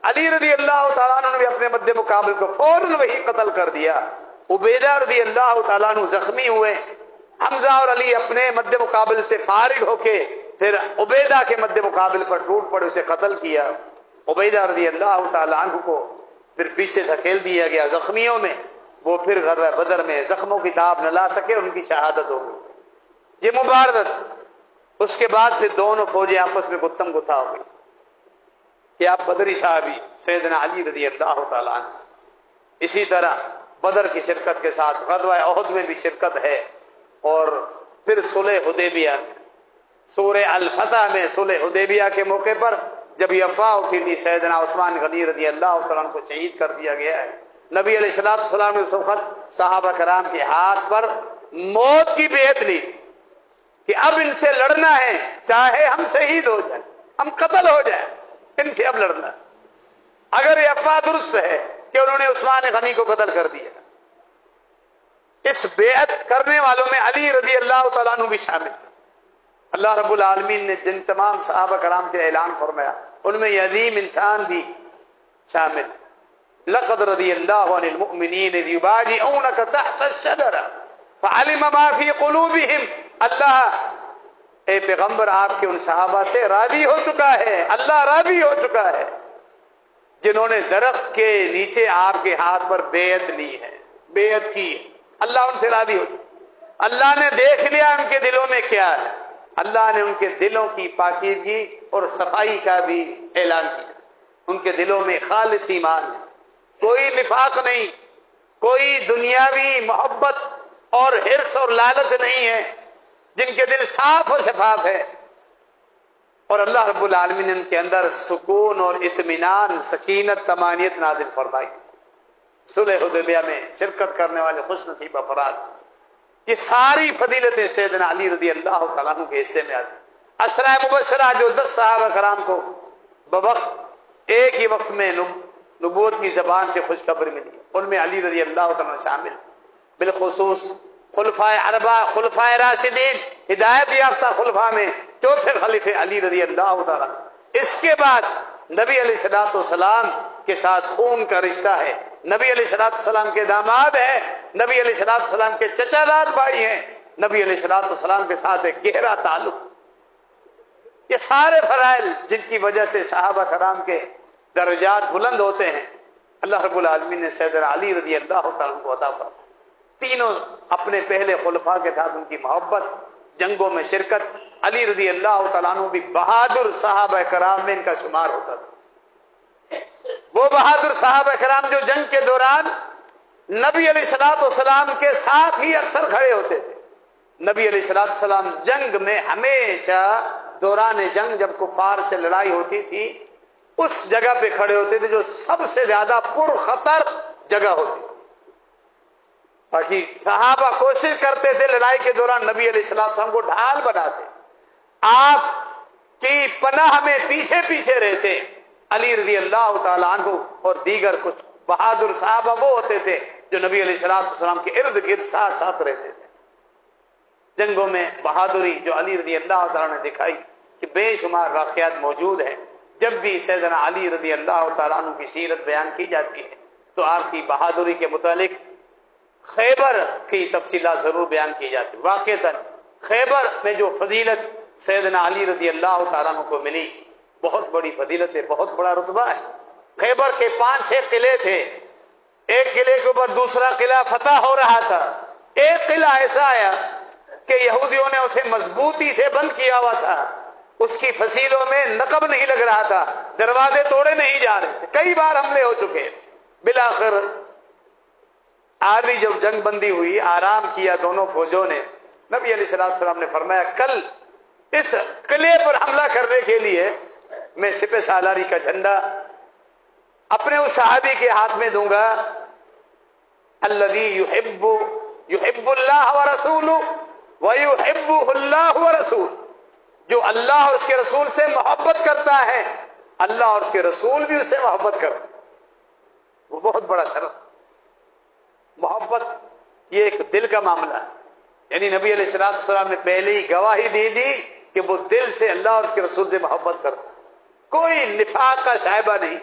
Speaker 1: علی رضی اللہ تعالیٰ عنہ نے بھی اپنے مد مقابل کو فوراً وہی قتل کر دیا، عبیدہ رضی اللہ تعالیٰ عنہ زخمی ہوئے، حمزہ اور علی اپنے مد مقابل سے فارغ ہو کے پھر عبیدہ کے مد مقابل پر ٹوٹ پڑے، اسے قتل کیا۔ عبیدہ رضی اللہ تعالیٰ عنہ کو پھر پیچھے دھکیل دیا گیا زخمیوں میں، وہ پھر غزوہ بدر میں زخموں کی داب نہ لا سکے، ان کی شہادت ہو گئی۔ یہ مبارزت، اس کے بعد پھر دونوں فوجیں آپس میں گتھم گتھا ہو گئی تھی کہ آپ بدری صحابی سیدنا علی رضی اللہ تعالیٰ عنہ، اسی طرح بدر کی شرکت کے ساتھ غزوہ احد میں بھی شرکت ہے، اور پھر صلح حدیبیہ میں، سورہ الفتح میں صلح حدیبیہ کے موقع پر جب یہ افواہ اٹھی تھی سیدنا عثمان غنی رضی اللہ تعالیٰ عنہ کو شہید کر دیا گیا ہے، نبی علیہ السلام نے اس وقت صحابہ کرام کے ہاتھ پر موت کی بیعت لی کہ اب ان سے لڑنا ہے، چاہے ہم شہید ہو جائیں، ہم قتل ہو جائیں، ان سے اب لڑنا ہے۔ اگر یہ افواہ درست ہے کہ انہوں نے عثمان غنی کو قتل کر دیا، اس بیعت کرنے والوں میں علی رضی اللہ تعالیٰ عنہ بھی شامل۔ اللہ رب العالمین نے جن تمام صحابہ کرام کے اعلان فرمایا ان میں یہ عظیم انسان بھی شامل۔ لقد رضی اللہ عن المؤمنین اذ یبایعونک تحت الشجرہ فعلم ما فی قلوبہم، اللہ اے پیغمبر آپ کے ان صحابہ سے راضی ہو چکا ہے، اللہ راضی ہو چکا ہے جنہوں نے درخت کے نیچے آپ کے ہاتھ پر بیعت لی ہے، بیعت کی ہے، اللہ ان سے راضی ہو چکا۔ اللہ نے دیکھ لیا ان کے دلوں میں کیا ہے، اللہ نے ان کے دلوں کی پاکیزگی اور صفائی کا بھی اعلان کیا، ان کے دلوں میں خالص ایمان ہے، کوئی نفاق نہیں، کوئی دنیاوی محبت اور حرص اور لالچ نہیں ہے، جن کے دل صاف و شفاف ہے، اور اللہ رب العالمین نے ان کے اندر سکون اور اطمینان، سکینت، طمانینت نازل فرمائی۔ صلح حدیبیہ میں شرکت کرنے والے خوش نصیب افراد، یہ ساری فضیلتیں سیدنا علی رضی اللہ تعالیٰ عنہ کے حصے میں آتی۔ عشرہ مبشرہ جو 10 صحابہ کرام کو بوقت ایک ہی وقت میں نبوت کی زبان سے خوشخبری ملی، ان میں علی رضی اللہ تعالیٰ شامل، بالخصوص خلفائے اربعہ، خلفائے راشدین، ہدایت یافتہ خلفاء میں چوتھے خلیفہ علی رضی اللہ تعالیٰ۔ اس کے بعد نبی علیہ السلام کے ساتھ خون کا رشتہ ہے، نبی علیہ السلام کے داماد ہیں، نبی علیہ السلام کے چچا داد بھائی ہیں، نبی علیہ السلام کے ساتھ ایک گہرا تعلق۔ یہ سارے فضائل جن کی وجہ سے صحابہ کرام کے درجات بلند ہوتے ہیں، اللہ رب العالمین نے سیدنا علی رضی اللہ تعالیٰ کو عطا فرمایا۔ تینوں اپنے پہلے خلفاء کے ساتھ ان کی محبت، جنگوں میں شرکت، علی رضی اللہ تعالیٰ عنہ بھی بہادر صحابہ کرام میں ان کا شمار ہوتا تھا۔ وہ بہادر صحابہ کرام جو جنگ کے دوران نبی علیہ السلام کے ساتھ ہی اکثر کھڑے ہوتے تھے۔ نبی علیہ السلام جنگ میں ہمیشہ دوران جنگ جب کفار سے لڑائی ہوتی تھی اس جگہ پہ کھڑے ہوتے تھے جو سب سے زیادہ پرخطر جگہ ہوتی تھی، باقی صحابہ کوشش کرتے تھے لڑائی کے دوران نبی علیہ السلام کو ڈھال بناتے۔ آپ کی پناہ میں پیچھے پیچھے رہتے علی رضی اللہ تعالیٰ عنہ اور دیگر کچھ بہادر صحابہ وہ ہوتے تھے جو نبی علیہ الصلوۃ والسلام کے ارد گرد ساتھ ساتھ رہتے تھے. جنگوں میں بہادری جو علی رضی اللہ تعالیٰ نے دکھائی کہ بے شمار واقعات موجود ہیں. جب بھی سیدنا علی رضی اللہ تعالیٰ عنہ کی سیرت بیان کی جاتی ہے تو آپ کی بہادری کے متعلق خیبر کی تفصیلات ضرور بیان کی جاتی. واقعتاً خیبر میں جو فضیلت سیدنا علی رضی اللہ تعالیٰ عنہ کو ملی بہت بڑی فضیلت ہے, بہت بڑا رتبہ ہے. خیبر کے 5-6 قلعے تھے. ایک قلعے کے اوپر دوسرا قلعہ فتح ہو رہا تھا. ایک قلعہ ایسا آیا کہ یہودیوں نے اسے مضبوطی سے بند کیا ہوا تھا, اس کی فصیلوں میں نقب نہیں لگ رہا تھا, دروازے توڑے نہیں جا رہے تھے, کئی بار حملے ہو چکے. بالآخر آدھی جب جنگ بندی ہوئی, آرام کیا دونوں فوجوں نے, نبی علیہ السلام نے فرمایا کل اس قلعے پر حملہ کرنے کے لیے میں سپہ سالاری کا جھنڈا اپنے اس صحابی کے ہاتھ میں دوں گا الذی یحب اللہ ورسولہ ویحبہ اللہ ورسولہ, جو اللہ اور اس کے رسول سے محبت کرتا ہے, اللہ اور اس کے رسول بھی اس سے محبت کرتے ہیں. وہ بہت بڑا شرف. محبت یہ ایک دل کا معاملہ ہے, یعنی نبی علیہ السلام نے پہلے ہی گواہی دے دی کہ وہ دل سے اللہ اور اس کے رسول سے محبت کرتا ہے, کوئی نفاق کا شائبہ نہیں.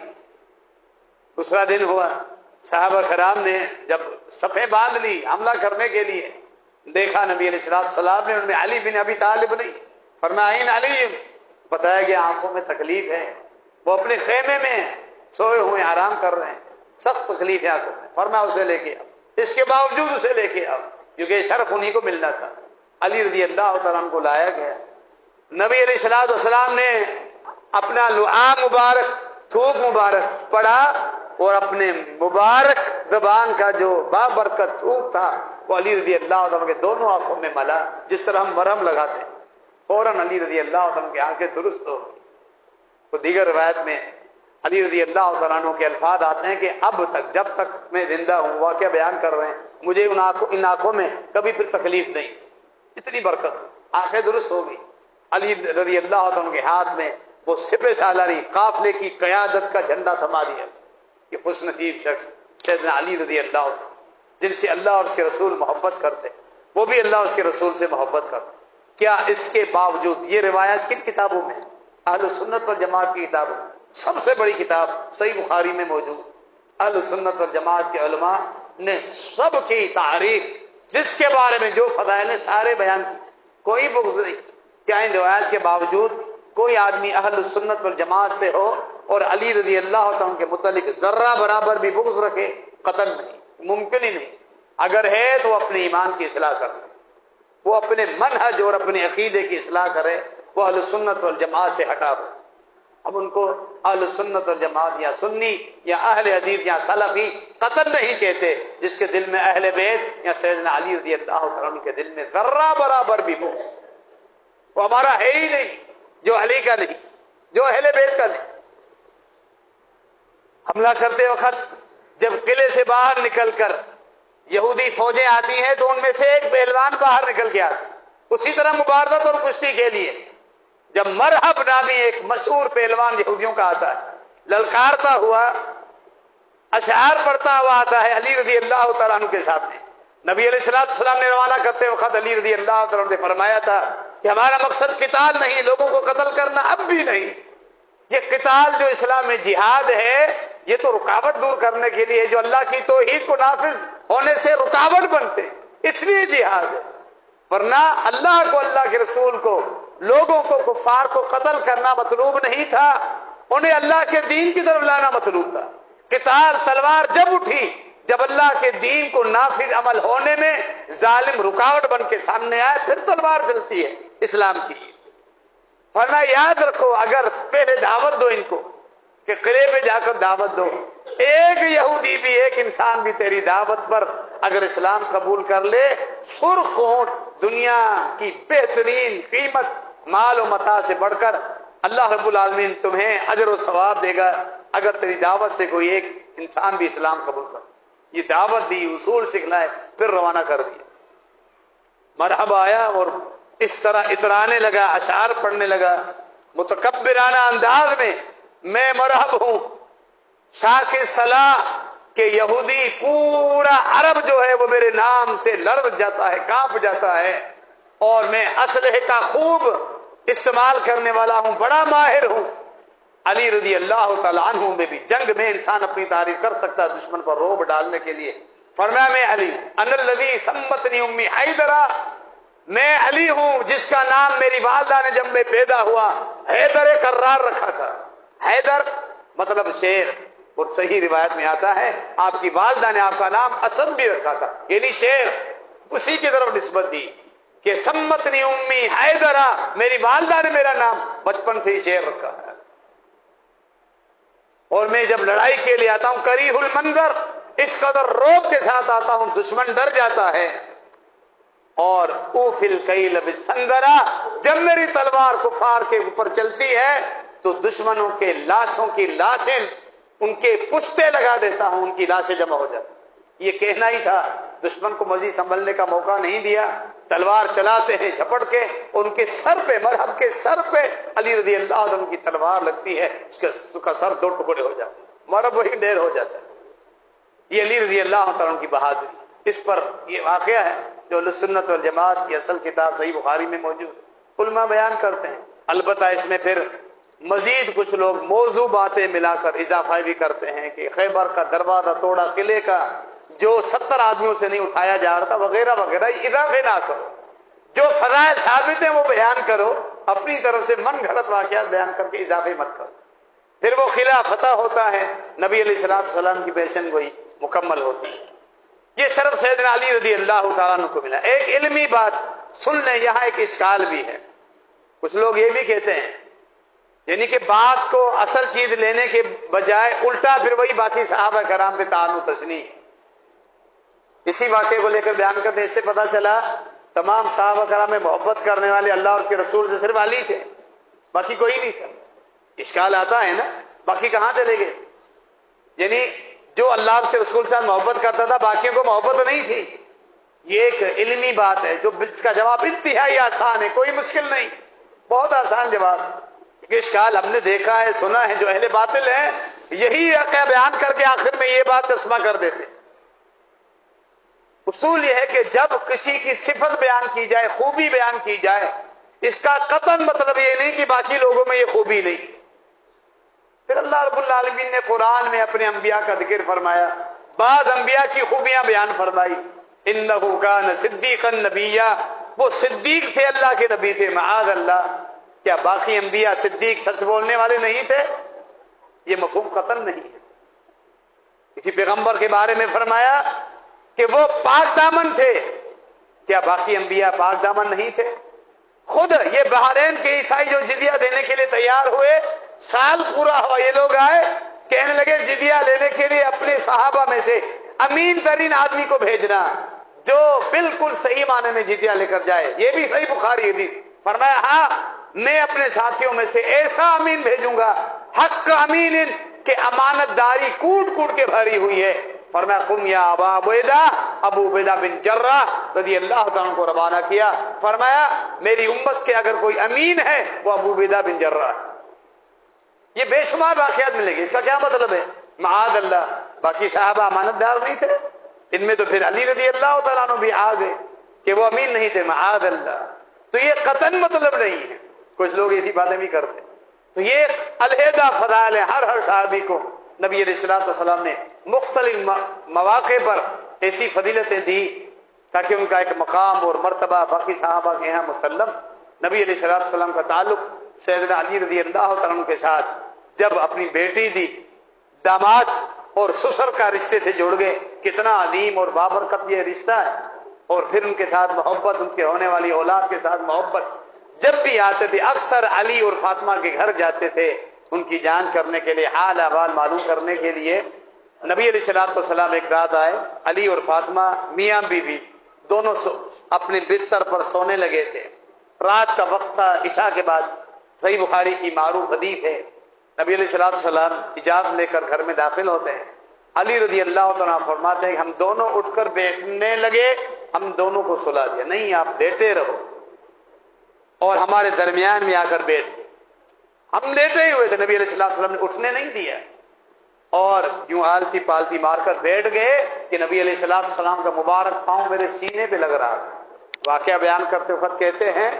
Speaker 1: دوسرا دن ہوا, صحابہ کرام نے جب صفیں باندھ لی حملہ کرنے کے لیے, دیکھا نبی علیہ السلام نے ان میں علی بن ابی طالب نہیں. فرمایا این علی, بتایا گیا آنکھوں میں تکلیف ہے, وہ اپنے خیمے میں سوئے ہوئے آرام کر رہے ہیں, سخت تکلیف ہے آنکھوں میں. فرمایا اسے لے کے آؤ. اس کے باوجود اسے لے کے آؤ کیونکہ یہ شرف انہیں کو ملنا تھا. علی رضی اللہ تعالیٰ عنہ کو لایا گیا. نبی علیہ السلام نے اپنا لعاب مبارک, تھوک مبارک پڑا اور اپنے مبارک زبان کا جو بابرکت تھوک تھا وہ علی رضی اللہ عنہ کے دونوں آنکھوں میں ملا, جس طرح ہم مرہم لگاتے ہیں. فوراً علی رضی اللہ عنہ کی آنکھیں درست ہو گئی. تو دیگر روایت میں علی رضی اللہ تعالیٰ عنہ کے الفاظ آتے ہیں کہ اب تک جب تک میں زندہ ہوں, واقعہ بیان کر رہے ہیں, مجھے ان آنکھوں میں کبھی پھر تکلیف نہیں, اتنی برکت, آنکھیں درست ہو گئی. علی رضی اللہ عنہ کے ہاتھ میں وہ سپہ سالاری قافلے کی قیادت کا جھنڈا تھما دیا. یہ خوش نصیب شخص سیدنا علی رضی اللہ عنہ, جن سے اللہ اور اس کے رسول محبت کرتے, وہ بھی اللہ اور اس کے رسول سے محبت کرتے. کیا اس کے باوجود یہ روایات کن کتابوں میں؟ اہل سنت والجماعت کی کتابوں. سب سے بڑی کتاب صحیح بخاری میں موجود. اہل سنت والجماعت کے علماء نے سب کی تعریف, جس کے بارے میں جو فضائل ہیں سارے بیان کی, کوئی بغض نہیں. کیا ان روایات کے باوجود کوئی آدمی اہل سنت والجماعت سے ہو اور علی رضی اللہ عنہ کے متعلق ذرہ برابر بھی بغض رکھے؟ قطعاً نہیں, ممکن ہی نہیں. اگر ہے تو اپنے ایمان کی اصلاح کر لے, وہ اپنے منہج اور اپنے عقیدے کی اصلاح کرے, وہ اہل سنت والجماعت سے ہٹا ہو. اب ان کو اہل سنت والجماعت یا سنی یا اہل حدیث یا سلفی قطعاً نہیں کہتے جس کے دل میں اہل بیت یا سیدنا علی رضی اللہ عنہ کے دل میں ذرہ برابر بھی بغض. وہ ہمارا ہے ہی نہیں, جو علی کا نہیں, جو اہل بیت کا نہیں. حملہ کرتے وقت جب قلعے سے باہر نکل کر یہودی فوجیں آتی ہیں تو ان میں سے ایک پہلوان باہر نکل کے آتا. اسی طرح مبارزت اور کشتی کے لیے جب مرحب نامی ایک مشہور پہلوان یہودیوں کا آتا ہے, للکارتا ہوا اشعار پڑھتا ہوا آتا ہے علی رضی اللہ تعالیٰ عنہ کے سامنے. نبی علیہ السلام نے روانہ کرتے وقت علی رضی اللہ تعالیٰ عنہ نے فرمایا تھا کہ ہمارا مقصد قتال نہیں, لوگوں کو قتل کرنا اب بھی نہیں. یہ قتال جو اسلام میں جہاد ہے یہ تو رکاوٹ دور کرنے کے لیے, جو اللہ کی توحید کو نافذ ہونے سے رکاوٹ بنتے, اس لیے جہاد ہے. ورنہ اللہ کو, اللہ کے رسول کو, لوگوں کو, کفار کو قتل کرنا مطلوب نہیں تھا, انہیں اللہ کے دین کی طرف لانا مطلوب تھا. قتال تلوار جب اٹھی جب اللہ کے دین کو نافذ عمل ہونے میں ظالم رکاوٹ بن کے سامنے آئے, پھر تلوار چلتی ہے اسلام کی. فرمایا یاد رکھو, اگر پہلے دعوت دو ان کو کہ قلعے پہ جا کر دعوت دو, ایک یہودی بھی, ایک انسان بھی تیری دعوت پر اگر اسلام قبول کر لے, سرخ اونٹ دنیا کی بہترین قیمت مال و متاع سے بڑھ کر اللہ رب العالمین تمہیں اجر و ثواب دے گا اگر تیری دعوت سے کوئی ایک انسان بھی اسلام قبول کر. یہ دعوت دی, اصول سکھلائے, پھر روانہ کر دیا. مرحبا آیا اور اس طرح اترانے لگا, اشعار پڑھنے لگا, متکبرانہ انداز میں مرحب ہوں، شاک صلاح کہ یہودی پورا عرب جو ہے وہ میرے نام سے لرز جاتا ہے، کانپ جاتا ہے، اور میں اسلحے کا خوب استعمال کرنے والا ہوں، بڑا ماہر ہوں۔ علی رضی اللہ تعالیٰ عنہ میں بھی جنگ میں انسان اپنی تعریف کر سکتا ہے دشمن پر رعب ڈالنے کے لیے۔ فرمایا میں علی، انا الذی سمتنی امی حیدرا، میں علی ہوں جس کا نام میری والدہ نے جب میں پیدا ہوا حیدر کرار رکھا تھا۔ حیدر مطلب شیر، اور صحیح روایت میں آتا ہے آپ کی والدہ نے آپ کا نام اسد بھی رکھا تھا، یعنی شیر، اسی کی طرف نسبت دی کہ سمتنی امی حیدرا، میری والدہ نے میرا نام بچپن سے ہی شیر رکھا ہے۔ اور میں جب لڑائی کے لیے آتا ہوں کریہ المنظر، اس قدر رعب کے ساتھ آتا ہوں دشمن ڈر جاتا ہے۔ اور اوفل کیل بالسندرا، جب میری تلوار کفار کے اوپر چلتی ہے تو دشمنوں کے لاشوں کی لاشیں ان کے پشتے لگا دیتا ہوں، ان کی لاشیں جمع ہو جاتی۔ یہ کہنا ہی تھا، دشمن کو مزید سنبھلنے کا موقع نہیں دیا، تلوار چلاتے ہیں جھپٹ کے، ان کے سر پہ، مرحب کے سر پہ علی رضی اللہ عنہ کی تلوار لگتی ہے، اس کا سر دو ٹکڑے ہو جاتے ہیں، مرحب وہی ڈیر ہو جاتا ہے۔ یہ علی رضی اللہ عنہ کی بہادری، اس پر یہ واقعہ ہے جو سنت والجماعت کی اصل کتاب صحیح بخاری میں موجود ہے، علماء بیان کرتے ہیں۔ البتہ اس میں پھر مزید کچھ لوگ موضوع باتیں ملا کر اضافہ بھی کرتے ہیں کہ خیبر کا دروازہ توڑا، قلعے کا جو 70 آدمیوں سے نہیں اٹھایا جا رہا تھا، وغیرہ وغیرہ، اضافے نہ کرو، جو فضائل ثابت ہیں وہ بیان کرو، اپنی طرف سے من گھڑت واقعات بیان کر کے اضافے مت کرو۔ پھر وہ قلعہ فتح ہوتا ہے، نبی علیہ السلام کی پیشن گوئی مکمل ہوتی ہے۔ یہ شرف سیدنا علی رضی اللہ تعالیٰ عنہ کو ملا۔ ایک علمی بات سن لیں، یہاں ایک اشکال بھی ہے، کچھ لوگ یہ بھی کہتے ہیں، یعنی کہ بات کو اصل چیز لینے کے بجائے الٹا پھر وہی باقی صحابہ کرام پہ تعین و تشنیع، اسی واقعے کو لے کر بیان کرتے ہیں۔ اس سے پتہ چلا تمام صحابہ کرام میں محبت کرنے والے اللہ اور اس کے رسول سے صرف علی تھے، باقی کوئی نہیں تھا۔ اشکال آتا ہے نا، باقی کہاں چلے گئے؟ یعنی جو اللہ کے رسول سے محبت کرتا تھا باقیوں کو محبت نہیں تھی۔ یہ ایک علمی بات ہے جو اس کا جواب انتہائی آسان ہے، کوئی مشکل نہیں، بہت آسان جواب۔ یہ اشکال ہم نے دیکھا ہے، سنا ہے، جو اہل باطل ہیں یہی واقعہ بیان کر کے آخر میں یہ بات چشمہ کر دیتے۔ اصول یہ ہے کہ جب کسی کی صفت بیان کی جائے، خوبی بیان کی جائے، اس کا قطعاً مطلب یہ نہیں کہ باقی لوگوں میں یہ خوبی نہیں۔ پھر اللہ رب العالمین نے قرآن میں اپنے انبیاء کا ذکر فرمایا، بعض انبیاء کی خوبیاں بیان فرمائی، انہ کان صدیقا نبیا، وہ صدیق تھے، اللہ کے نبی تھے، معاذ اللہ۔ کیا باقی انبیاء صدیق سچ بولنے والے نہیں تھے؟ یہ مفہوم قطعاً نہیں ہے۔ کسی پیغمبر کے بارے میں فرمایا کہ وہ پاک دامن تھے، کیا باقی انبیاء پاک دامن نہیں تھے؟ خود یہ بحرین کے عیسائی جو جزیہ دینے کے لیے تیار ہوئے، سال پورا ہوا، یہ لوگ آئے کہنے لگے جزیہ لینے کے لیے اپنے صحابہ میں سے امین ترین آدمی کو بھیجنا جو بالکل صحیح معنی میں جزیہ لے کر جائے۔ یہ بھی صحیح بخاری حدیث۔ فرمایا ہاں، میں اپنے ساتھیوں میں سے ایسا امین بھیجوں گا، حق امین، کہ امانت داری کوٹ کوٹ کے بھری ہوئی ہے۔ فرمایا قم یا ابا عبیدہ، ابو عبیدہ بن جراح رضی اللہ تعالیٰ کو روانہ کیا۔ فرمایا میری امت کے اگر کوئی امین ہے وہ ابو عبیدہ بن جراح۔ یہ بے شمار واقعات ملیں گے، اس کا کیا مطلب ہے؟ معاذ اللہ باقی صحابہ امانت دار نہیں تھے؟ ان میں تو پھر علی رضی اللہ تعالیٰ عنہ بھی آ گئے کہ وہ امین نہیں تھے، معاذ اللہ۔ تو یہ قطعاً مطلب نہیں ہے، کچھ لوگ ایسی باتیں بھی کرتے ہیں۔ تو یہ علیحدہ فضائل ہے، ہر صحابی کو نبی علیہ السلام نے مختلف مواقع پر ایسی فضیلتیں دی تاکہ ان کا ایک مقام اور مرتبہ باقی صحابہ کے یہاں مسلم۔ نبی علیہ السلام کا تعلق سیدنا علی رضی اللہ عنہ کے ساتھ جب اپنی بیٹی دی، داماد اور سسر کا رشتے سے جڑ گئے، کتنا عظیم اور بابرکت یہ رشتہ ہے۔ اور پھر ان کے ساتھ محبت، ان کے ہونے والی اولاد کے ساتھ محبت، جب بھی آتے تھے اکثر علی اور فاطمہ کے گھر جاتے تھے ان کی جان کرنے کے لیے، حال احوال معلوم کرنے کے لیے۔ نبی علیہ السلام ایک رات آئے، علی اور فاطمہ میاں بیوی دونوں اپنے بستر پر سونے لگے تھے، رات کا وقت تھا، عشاء کے بعد، صحیح بخاری کی معروف حدیث ہے۔ نبی علیہ السلام اجازت لے کر گھر میں داخل ہوتے ہیں، علی رضی اللہ عنہ فرماتے ہیں کہ ہم دونوں اٹھ کر بیٹھنے لگے، ہم دونوں کو سلا دیا، نہیں آپ لیٹے رہو، اور ہمارے درمیان میں آ کر بیٹھ گئے۔ ہم لیٹے ہی ہوئے تھے، نبی علیہ السلام نے اٹھنے نہیں دیا، اور یوں آلتی پالتی مار کر بیٹھ گئے کہ نبی علیہ السلام کا مبارک پاؤں میرے سینے پہ لگ رہا تھا۔ واقعہ بیان کرتے وقت کہتے ہیں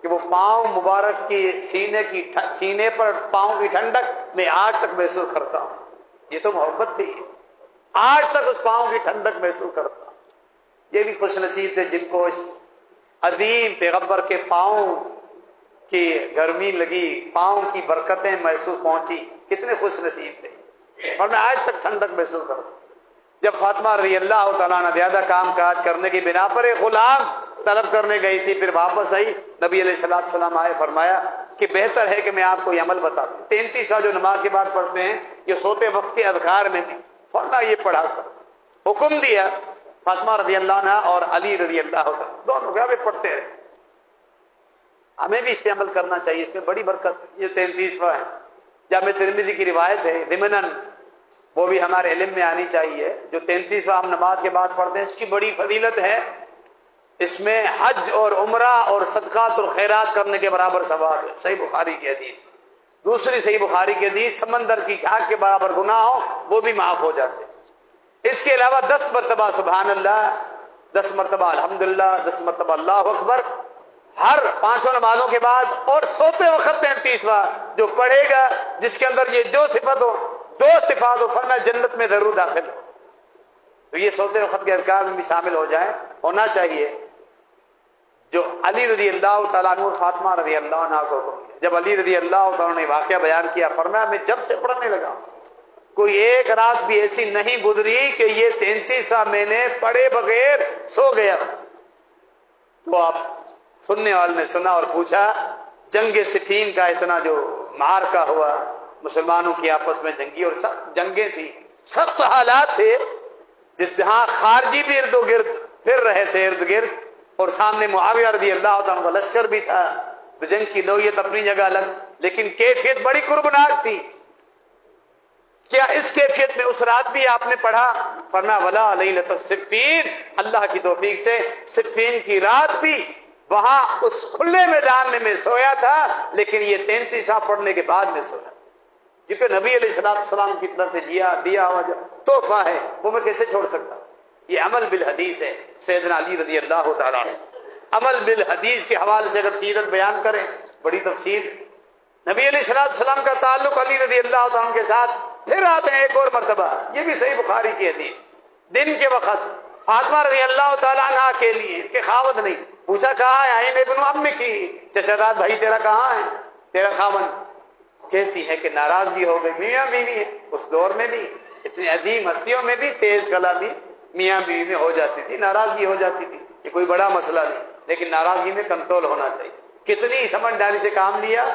Speaker 1: کہ وہ پاؤں مبارک کی سینے پر پاؤں کی ٹھنڈک میں آج تک محسوس کرتا ہوں۔ یہ تو محبت تھی، آج تک اس پاؤں کی ٹھنڈک محسوس کرتا ہوں۔ یہ بھی خوش نصیب تھے جن کو اس عظیم پیغمبر کے پاؤں کی گرمی لگی، پاؤں کی برکتیں محسوس پہنچی، کتنے خوش نصیب تھے، اور میں آج تک ٹھنڈک محسوس کرتا ہوں۔ جب فاطمہ رضی اللہ تعالیٰ عنہ زیادہ کام کاج کرنے کی بنا پر ایک غلام طلب کرنے گئی تھی، پھر واپس آئی، نبی علیہ السلام آئے، فرمایا کہ بہتر ہے کہ میں آپ کو یہ عمل بتاتا ہوں، 33 جو نماز کے بعد پڑھتے ہیں یہ سوتے وقت کے اذکار میں بھی، فرمایا یہ پڑھا کر حکم دیا۔ فاطمہ رضی اللہ عنہ اور علی رضی اللہ عنہ دونوں گھر میں پڑھتے رہے۔ ہمیں بھی اس پہ عمل کرنا چاہیے، اس میں بڑی برکت۔ یہ 33واں ہے، جامع ترمذی کی روایت ہے ضمناً، وہ بھی ہمارے علم میں آنی چاہیے۔ جو 33واں ہم نماز کے بعد پڑھتے ہیں اس کی بڑی فضیلت ہے، اس میں حج اور عمرہ اور صدقات اور خیرات کرنے کے برابر ثواب ہے، صحیح بخاری کی حدیث۔ دوسری صحیح بخاری کی حدیث، سمندر کی جھاگ کے برابر گناہ ہو وہ بھی معاف ہو جاتے ہیں۔ اس کے علاوہ 10 مرتبہ سبحان اللہ، 10 مرتبہ الحمدللہ، 10 مرتبہ اللہ اکبر، ہر 500 نمازوں کے بعد، اور سوتے وقت 33واں جو پڑھے گا جس کے اندر یہ دو صفات ہو، فرمایا جنت میں ضرور داخل ہو۔ تو یہ سوتے وقت کے اذکار میں بھی شامل ہو جائیں، ہونا چاہیے۔ جو علی رضی اللہ تعالیٰ عنہ اور فاطمہ رضی اللہ عنہ کو حکم دیا، جب علی رضی اللہ تعالیٰ نے واقعہ بیان کیا، فرمایا میں جب سے پڑھنے لگا کوئی ایک رات بھی ایسی نہیں گزری کہ یہ 33واں میں نے پڑھے بغیر سو گیا۔ تو آپ سننے والے نے سنا اور پوچھا، جنگ صفین کا اتنا جو معرکہ ہوا، مسلمانوں کی آپس میں جنگی اور سخت جنگیں تھی، سخت حالات تھے، جس جہاں خارجی بھی ارد و گرد پھر رہے تھے ارد گرد، اور سامنے معاویہ رضی اللہ عنہ کا لشکر بھی تھا، تو جنگ کی نوعیت اپنی جگہ الگ، لیکن کیفیت بڑی کربناک تھی۔ کیا اس کیفیت میں اس رات بھی آپ نے پڑھا؟ فرمایا ولا لیلۃ الصفین، اللہ کی توفیق سے صفین کی رات بھی وہاں اس کھلے میدان میں سویا تھا، لیکن یہ 33واں پڑھنے کے بعد میں سویا، کیونکہ نبی علیہ السلام کی طرف سے دیا ہوا جو تحفہ ہے وہ میں کیسے چھوڑ سکتا ہوں۔ یہ عمل بالحدیث ہے۔ سیدنا علی رضی اللہ تعالیٰ عنہ عمل بالحدیث کے حوالے سے اگر سیرت بیان کریں، بڑی تفصیل۔ نبی علیہ السلام کا تعلق علی رضی اللہ تعالیٰ عنہ کے ساتھ پھر آتے ہیں ایک اور مرتبہ، یہ بھی صحیح بخاری کی حدیث۔ دن کے وقت فاطمہ رضی اللہ تعالیٰ عنہ کے لیے، ان کے خاوند نہیں، پوچھا کہاں ہے عین ابن ام کی، چچا داد بھائی تیرا کہاں ہے، تیرا خاوند؟ کہتی ہے کہ ناراضگی ہو گئی، میاں بیوی ہے، اس دور میں بھی اتنی عظیم ہستیوں میں بھی تیز کلامی میاں بیوی میں ہو جاتی تھی، ناراضگی ہو جاتی تھی، یہ کوئی بڑا مسئلہ نہیں، لیکن ناراضگی میں کنٹرول ہونا چاہیے۔ کتنی سمجھداری سے کام لیا،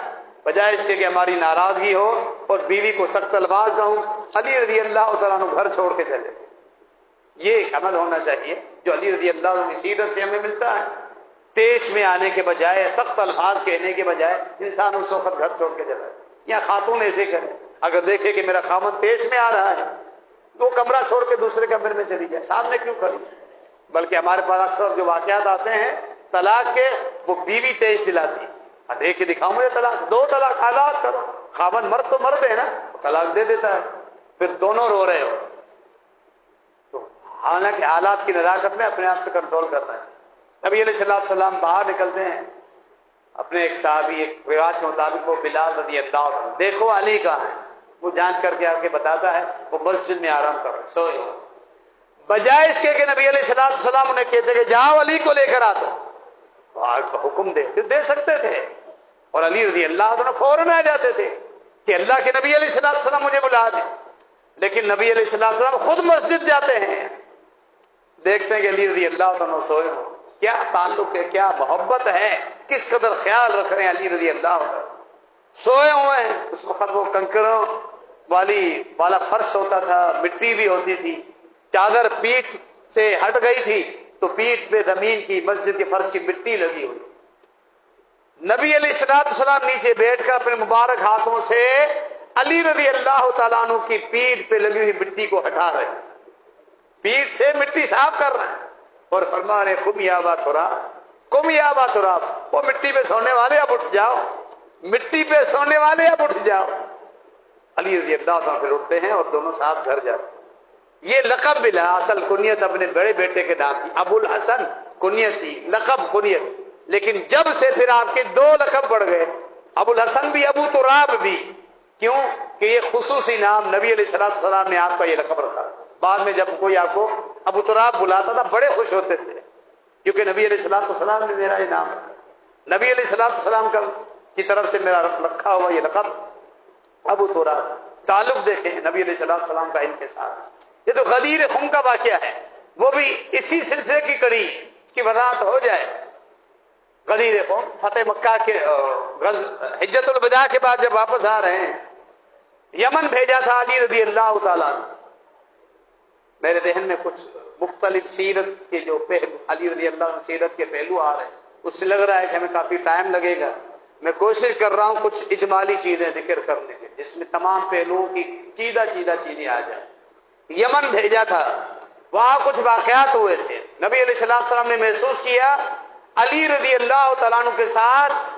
Speaker 1: بجائے اس کے کہ ہماری ناراضگی ہو اور بیوی کو سخت الفاظ کہوں، علی رضی اللہ تعالیٰ عنہ گھر چھوڑ کے چلے۔ یہ ایک عمل ہونا چاہیے جو علی رضی اللہ عنہ کی سیرت سے ہمیں ملتا ہے۔ تیش میں آنے کے بجائے، سخت الفاظ کہنے کے بجائے انسان اس وقت گھر چھوڑ کے چلا۔ یا خاتون ایسے کرے، اگر دیکھے کہ میرا خاوند تیش میں آ رہا ہے تو کمرہ چھوڑ کے دوسرے کمرے میں چلی جائے، سامنے کیوں کھڑی؟ بلکہ ہمارے پاس اکثر جو واقعات آتے ہیں طلاق کے، وہ بیوی تیش دلاتی، دیکھ کے دکھاؤں مجھے طلاق، 2 طلاق آزاد کرو، خاوند مرد تو مرد ہے نا، طلاق دے دیتا ہے، پھر دونوں رو رہے ہو۔ تو حالانکہ حالات کی نزاکت میں اپنے آپ پہ کنٹرول کرنا چاہیے۔ نبی علیہ السلام باہر نکلتے ہیں، اپنے ایک صحابی، ایک روایت کے مطابق وہ بلال رضی اللہ عنہ، دیکھو علی کہاں ہے، وہ جانچ کر کے آ کے بتاتا ہے وہ مسجد میں آرام کر رہے، سوئے ہو۔ بجائے اس کے کہ نبی علیہ السلام انہیں کہتے کہ جاؤ علی کو لے کر آتا، حکم دے سکتے تھے، اور علی رضی اللہ عنہ فوراً آ جاتے تھے کہ اللہ کے نبی علیہ السلام مجھے بلا دیں، لیکن نبی علیہ السلام خود مسجد جاتے ہیں، دیکھتے ہیں کہ علی رضی اللہ عنہ سوئے ہو۔ کیا تعلق ہے، کیا محبت ہے، کس قدر خیال رکھ رہے ہیں علی رضی اللہ عنہ، سوئے ہوئے ہیں۔ اس وقت وہ کنکروں والا فرش ہوتا تھا، مٹی بھی ہوتی تھی، چادر پیٹھ سے ہٹ گئی تھی تو پیٹھ پہ زمین کی، مسجد کے فرش کی مٹی لگی ہوئی۔ نبی علیہ السلام نیچے بیٹھ کر اپنے مبارک ہاتھوں سے علی رضی اللہ تعالیٰ عنہ کی پیٹھ پہ لگی ہوئی مٹی کو ہٹا رہے ہیں، پیٹھ سے مٹی صاف کر رہے ہیں، اور فرما رہے قم یا ابا تراب، قم یا ابا تراب، وہ مٹی پہ سونے والے اب اٹھ جاؤ، مٹی پہ سونے والے اب اٹھ جاؤ۔ علی رضی اللہ عنہ پھر اٹھتے ہیں اور دونوں ساتھ گھر جاتے ہیں۔ یہ لقب ملا، اصل کنیت اپنے بڑے بیٹے کے نام کی، ابو الحسن کنیت تھی، لقب کنیت، لیکن جب سے پھر آپ کے دو لقب بڑھ گئے، ابو الحسن بھی ابو تراب بھی۔ کیوں کہ یہ خصوصی نام نبی علیہ الصلوۃ والسلام نے آپ کا یہ لقب رکھا۔ بعد میں جب کوئی آپ کو ابو تراب بلاتا تھا بڑے خوش ہوتے تھے، کیونکہ نبی علیہ الصلوۃ والسلام نے میرا یہ نام رکھا، نبی علیہ الصلوۃ والسلام کی طرف سے میرا رکھا ہوا یہ لقب ابو تراب۔ تعلق دیکھیں نبی علیہ الصلوۃ والسلام کا ان کے ساتھ۔ یہ تو غدیر خم کا واقعہ ہے، وہ بھی اسی سلسلے کی کڑی، اس کی وضاحت ہو جائے۔ غدیر خم فتح مکہ کے حجۃ الوداع کے بعد جب واپس آ رہے ہیں، یمن بھیجا تھا علی رضی اللہ تعالیٰ عنہ۔ میرے ذہن میں کچھ مختلف سیرت کے جو پہلو، علی رضی اللہ عنہ سیرت کے پہلو آ رہے ہیں، اس سے لگ رہا ہے کہ ہمیں کافی ٹائم لگے گا۔ میں کوشش کر رہا ہوں کچھ اجمالی چیزیں ذکر کرنے کی، جس میں تمام پہلوؤں کی چیدہ چیزیں آ جائیں۔ یمن بھیجا تھا، وہاں کچھ واقعات ہوئے تھے، نبی علیہ السلام نے محسوس کیا علی رضی اللہ تعالیٰ عنہ کے ساتھ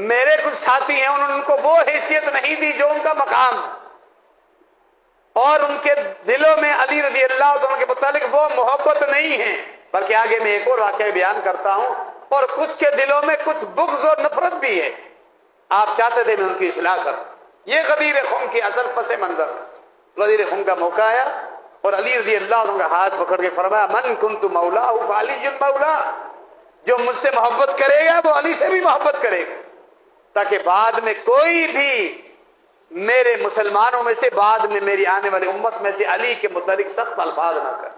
Speaker 1: میرے کچھ ساتھی ہیں، انہوں نے ان کو وہ حیثیت نہیں دی جو ان کا مقام، اور ان کے دلوں میں علی رضی اللہ تعالیٰ عنہ کے متعلق وہ محبت نہیں ہے، بلکہ آگے میں ایک اور واقعہ بیان کرتا ہوں، اور کچھ کے دلوں میں کچھ بغض اور نفرت بھی ہے، آپ چاہتے تھے میں ان کی اصلاح کروں۔ یہ غدیر خم کی اصل پس منظر۔ غدیر خم کا موقع آیا اور علی رضی اللہ عنہ کا ہاتھ پکڑ کے فرمایا من کنت مولا فعلی مولا، جو مجھ سے محبت کرے گا وہ علی سے بھی محبت کرے گا، تاکہ بعد میں کوئی بھی میرے مسلمانوں میں سے، بعد میں میری آنے والی امت میں سے علی کے متعلق سخت الفاظ نہ کرے،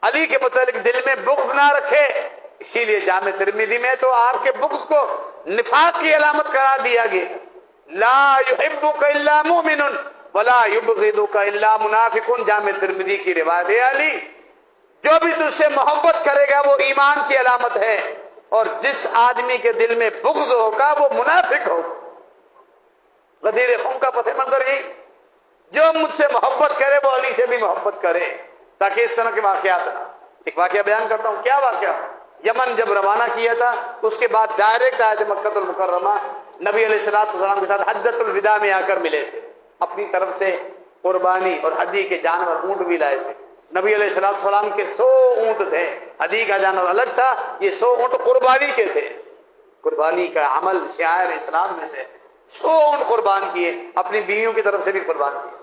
Speaker 1: علی کے متعلق دل میں بغض نہ رکھے۔ اسی لیے جامع ترمذی میں تو آپ کے بغض کو نفاق کی علامت قرار دیا گیا، لا يحبك الا مؤمن ولا يبغضك الا منافق۔ جامع ترمذی کی روایت ہے، علی جو بھی تجھ سے محبت کرے گا وہ ایمان کی علامت ہے، اور جس آدمی کے دل میں بغض ہوگا وہ منافق ہوگا۔ غدیر خم کا پس منظر یہی، جو مجھ سے محبت کرے وہ علی سے بھی محبت کرے، تاکہ اس طرح کے واقعات نہ۔ ایک واقعہ بیان کرتا ہوں، کیا واقعہ؟ یمن جب روانہ کیا تھا اس کے بعد ڈائریکٹ آئے تھے مکہ المکرمہ، نبی علیہ السلام کے ساتھ حجۃ الوداع میں آ کر ملے تھے، اپنی طرف سے قربانی اور ہدی کے جانور اونٹ بھی لائے تھے۔ نبی علیہ السلام کے 100 اونٹ تھے، ہدی کا جانور الگ تھا، یہ 100 اونٹ قربانی کے تھے، قربانی کا عمل شعائر اسلام میں سے 100 اونٹ قربان کیے، اپنی بیویوں کی طرف سے بھی قربان کیے۔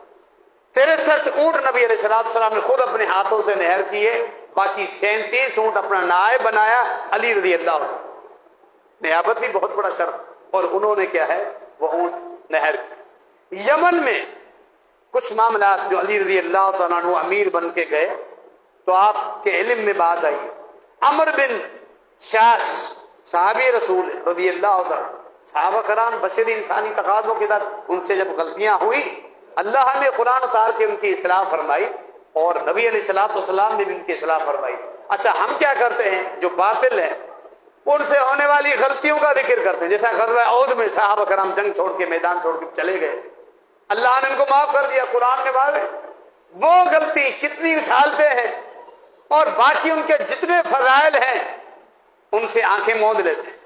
Speaker 1: 63 اونٹ نبی علیہ السلام نے خود اپنے ہاتھوں سے نہر کیے، باقی 37 اونٹ اپنا نائب بنایا علی رضی اللہ عنہ۔ نیابت بھی بہت بڑا شرف، اور انہوں نے کیا ہے وہ اونٹ نہر کی۔ یمن میں کچھ معاملات جو علی رضی اللہ تعالیٰ عنہ امیر بن کے گئے تو آپ کے علم میں بات آئی، عمر بن شاش صحابی رسول رضی اللہ تعالیٰ، صحابہ کرام بشری انسانی تقاضوں کے ساتھ ان سے جب غلطیاں ہوئی، اللہ نے قرآن اتار کے ان کی اصلاح فرمائی، اور نبی علیہ السلام نے بھی ان کی اصلاح فرمائی۔ اچھا ہم کیا کرتے ہیں، جو باطل ہے ان سے ہونے والی غلطیوں کا ذکر کرتے ہیں، جیسا غزوہ احد میں صحابہ کرام جنگ چھوڑ کے میدان چھوڑ کے چلے گئے، اللہ نے ان کو معاف کر دیا، قرآن میں واضح۔ وہ غلطی کتنی اچھالتے ہیں، اور باقی ان کے جتنے فضائل ہیں ان سے آنکھیں موند لیتے ہیں،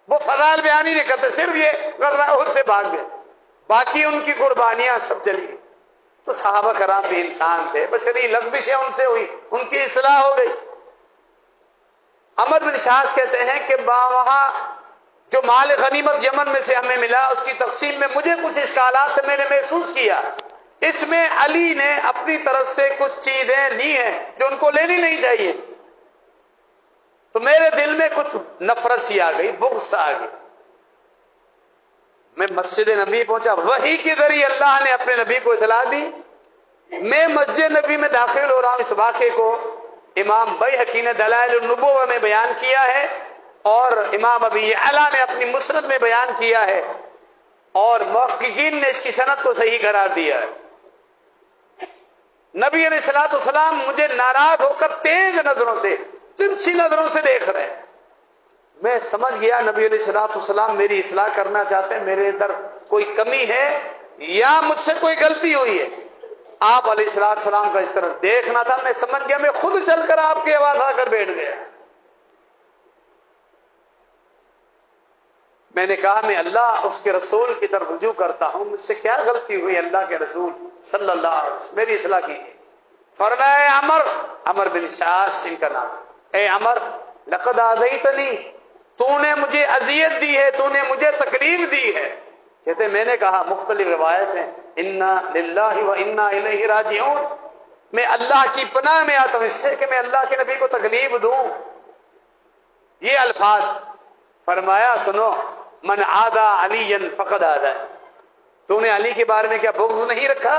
Speaker 1: وہ فضائل بیان ہی نہیں کرتے، صرف یہ غزوہ احد سے بھاگ گئے، باقی ان کی قربانیاں سب چلی گئی۔ تو صحابہ کرام بھی انسان تھے، بشری لغزشیں ان سے ہوئی، ان کی اصلاح ہو گئی۔ عمر بن شاس کہتے ہیں کہ وہاں جو مال غنیمت یمن میں سے ہمیں ملا، اس کی تقسیم میں مجھے کچھ اشکالات سے میں نے محسوس کیا، اس میں علی نے اپنی طرف سے کچھ چیزیں لی ہیں جو ان کو لینی نہیں چاہیے، تو میرے دل میں کچھ نفرت سی آ گئی، بغض آ گئی۔ میں مسجد نبی پہنچا، وحی کے ذریعے اللہ نے اپنے نبی کو اطلاع دی، میں مسجد نبی میں داخل ہو رہا ہوں۔ اس واقعے کو امام بیہقی نے دلائل النبوہ میں بیان کیا ہے، اور امام ابی یعلا نے اپنی مسند میں بیان کیا ہے، اور محققین نے اس کی سند کو صحیح قرار دیا ہے۔ نبی علیہ السلام مجھے ناراض ہو کر تیز نظروں سے، ترچھی نظروں سے دیکھ رہے ہیں۔ میں سمجھ گیا نبی علیہ السلام میری اصلاح کرنا چاہتے ہیں، میرے اندر کوئی کمی ہے یا مجھ سے کوئی غلطی ہوئی ہے۔ آپ علیہ السلام کا اس طرح دیکھنا تھا، میں سمجھ گیا، میں خود چل کر آپ کے آواز آ کر بیٹھ گیا۔ میں نے کہا میں اللہ اس کے رسول کی طرف رجوع کرتا ہوں، مجھ سے کیا غلطی ہوئی اللہ کے رسول صلی اللہ علیہ وسلم، میری اصلاح کیجیے۔ فرمایا اے عمر بن شاس ان کا نام، اے عمر لقد آذیتنی، تو نے مجھے اذیت دی ہے، تو نے مجھے تکلیف دی ہے۔ کہتے میں نے کہا مختلف روایت ہیں، انا للہ و انا الیہ راجعون، میں اللہ کی پناہ میں آتا ہوں اس سے کہ میں اللہ کے نبی کو تکلیف دوں۔ یہ الفاظ فرمایا سنو، من عادى علیا فقد عادى، تو نے علی کے بارے میں کیا بغض نہیں رکھا؟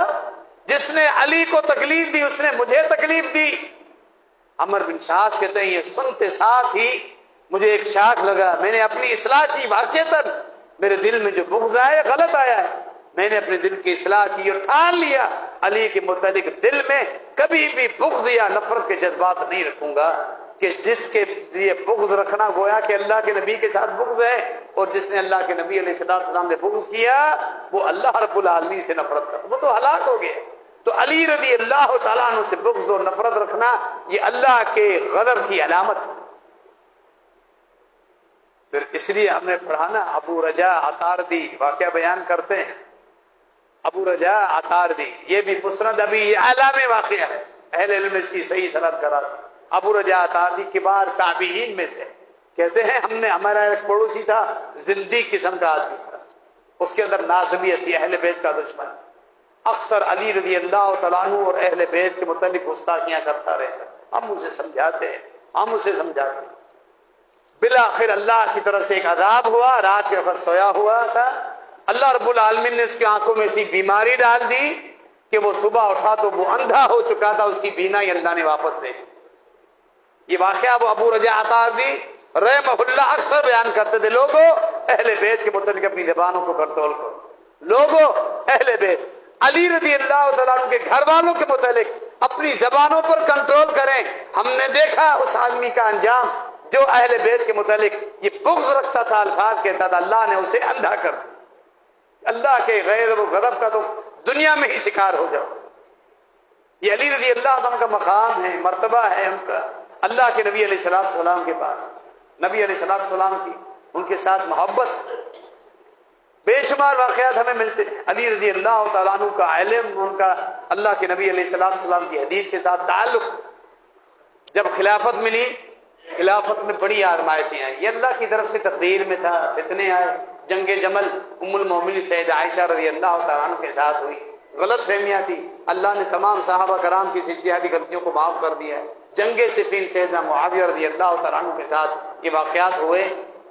Speaker 1: جس نے علی کو تکلیف دی اس نے مجھے تکلیف دی۔ عمر بن شاس کہتے ہیں یہ سنتے ساتھ ہی مجھے ایک شاخ لگا، میں نے اپنی اصلاح کی، واقعتاً میرے دل میں جو بغض آیا غلط آیا ہے، میں نے اپنے دل کی اصلاح کی اور ٹھان لیا علی کے متعلق دل میں کبھی بھی بغض یا نفرت کے جذبات نہیں رکھوں گا، کہ جس کے لیے بغض رکھنا گویا کہ اللہ کے نبی کے ساتھ بغض ہے، اور جس نے اللہ کے نبی علیہ السلام نے بغض کیا وہ اللہ رب العالمین سے نفرت کرتا، وہ تو ہلاک ہو گیا۔ تو علی رضی اللہ تعالیٰ عنہ سے بغض اور نفرت رکھنا یہ اللہ کے غضب کی علامت ہے۔ پھر اس لیے ہم نے پڑھا نا، ابو رجا عطاردی واقعہ بیان کرتے ہیں، ابو رجا عطاردی یہ بھی مسند ابی اعلیٰ میں واقعہ ہے، اہل علم اس کی صحیح سند کرا۔ ابو رجا عطاردی کبار تابعین میں سے، کہتے ہیں ہمارا ایک پڑوسی تھا زندی قسم کا آدمی تھا، اس کے اندر ناصبیت تھی، اہل بیت کا دشمن، اکثر علی رضی اللہ تعالیٰ عنہ اور اہل بیت کے متعلق گستاخیاں کرتا رہتا۔ ہم اسے سمجھاتے ہیں، ہم اسے سمجھاتے ہیں، بالآخر اللہ کی طرف سے ایک عذاب ہوا، رات کے وقت سویا ہوا تھا، اللہ رب العالمین نے اس کی آنکھوں میں ایسی بیماری ڈال دی کہ وہ صبح اٹھا تو وہ اندھا ہو چکا تھا، اس کی بینائی اللہ نے واپس دے دی۔ یہ واقعہ وہ ابو رجا عطاردی رحمہ اللہ اکثر بیان کرتے تھے، لوگوں اہل بیت کے متعلق اپنی زبانوں کو کنٹرول کرو، لوگوں اہل بیت علی رضی اللہ تعالیٰ عنہ کے گھر والوں کے متعلق اپنی زبانوں پر کنٹرول کریں۔ ہم نے دیکھا اس آدمی کا انجام جو اہل بیت کے متعلق یہ بغض رکھتا تھا، الفاظ کہتا تھا، اللہ نے اسے اندھا کر دیا۔ اللہ کے غضب و غضب کا تو دنیا میں ہی شکار ہو جاؤ۔ یہ علی رضی اللہ تعالیٰ کا مقام ہے، مرتبہ ہے ان کا اللہ کے نبی علیہ السلام کے پاس، نبی علیہ السلام کی ان کے ساتھ محبت، بے شمار واقعات ہمیں ملتے ہیں۔ علی رضی اللہ تعالیٰ عنہ کا علم، ان کا اللہ کے نبی علیہ السلام کی حدیث کے ساتھ تعلق، جب خلافت ملی، خلافت میں بڑی آزمائشیں آئیں، یہ اللہ کی طرف سے تقدیر میں تھا، فتنے آئے، جنگ جمل ام المومنین سیدہ عائشہ رضی اللہ تعالیٰ عنہ کے ساتھ ہوئی، غلط فہمیاں تھی، اللہ نے تمام صحابہ کرام کی اجتہادی غلطیوں کو معاف کر دیا ہے۔ جنگ صفین سیدنا معاویہ رضی اللہ تعالیٰ عنہ کے ساتھ یہ واقعات ہوئے،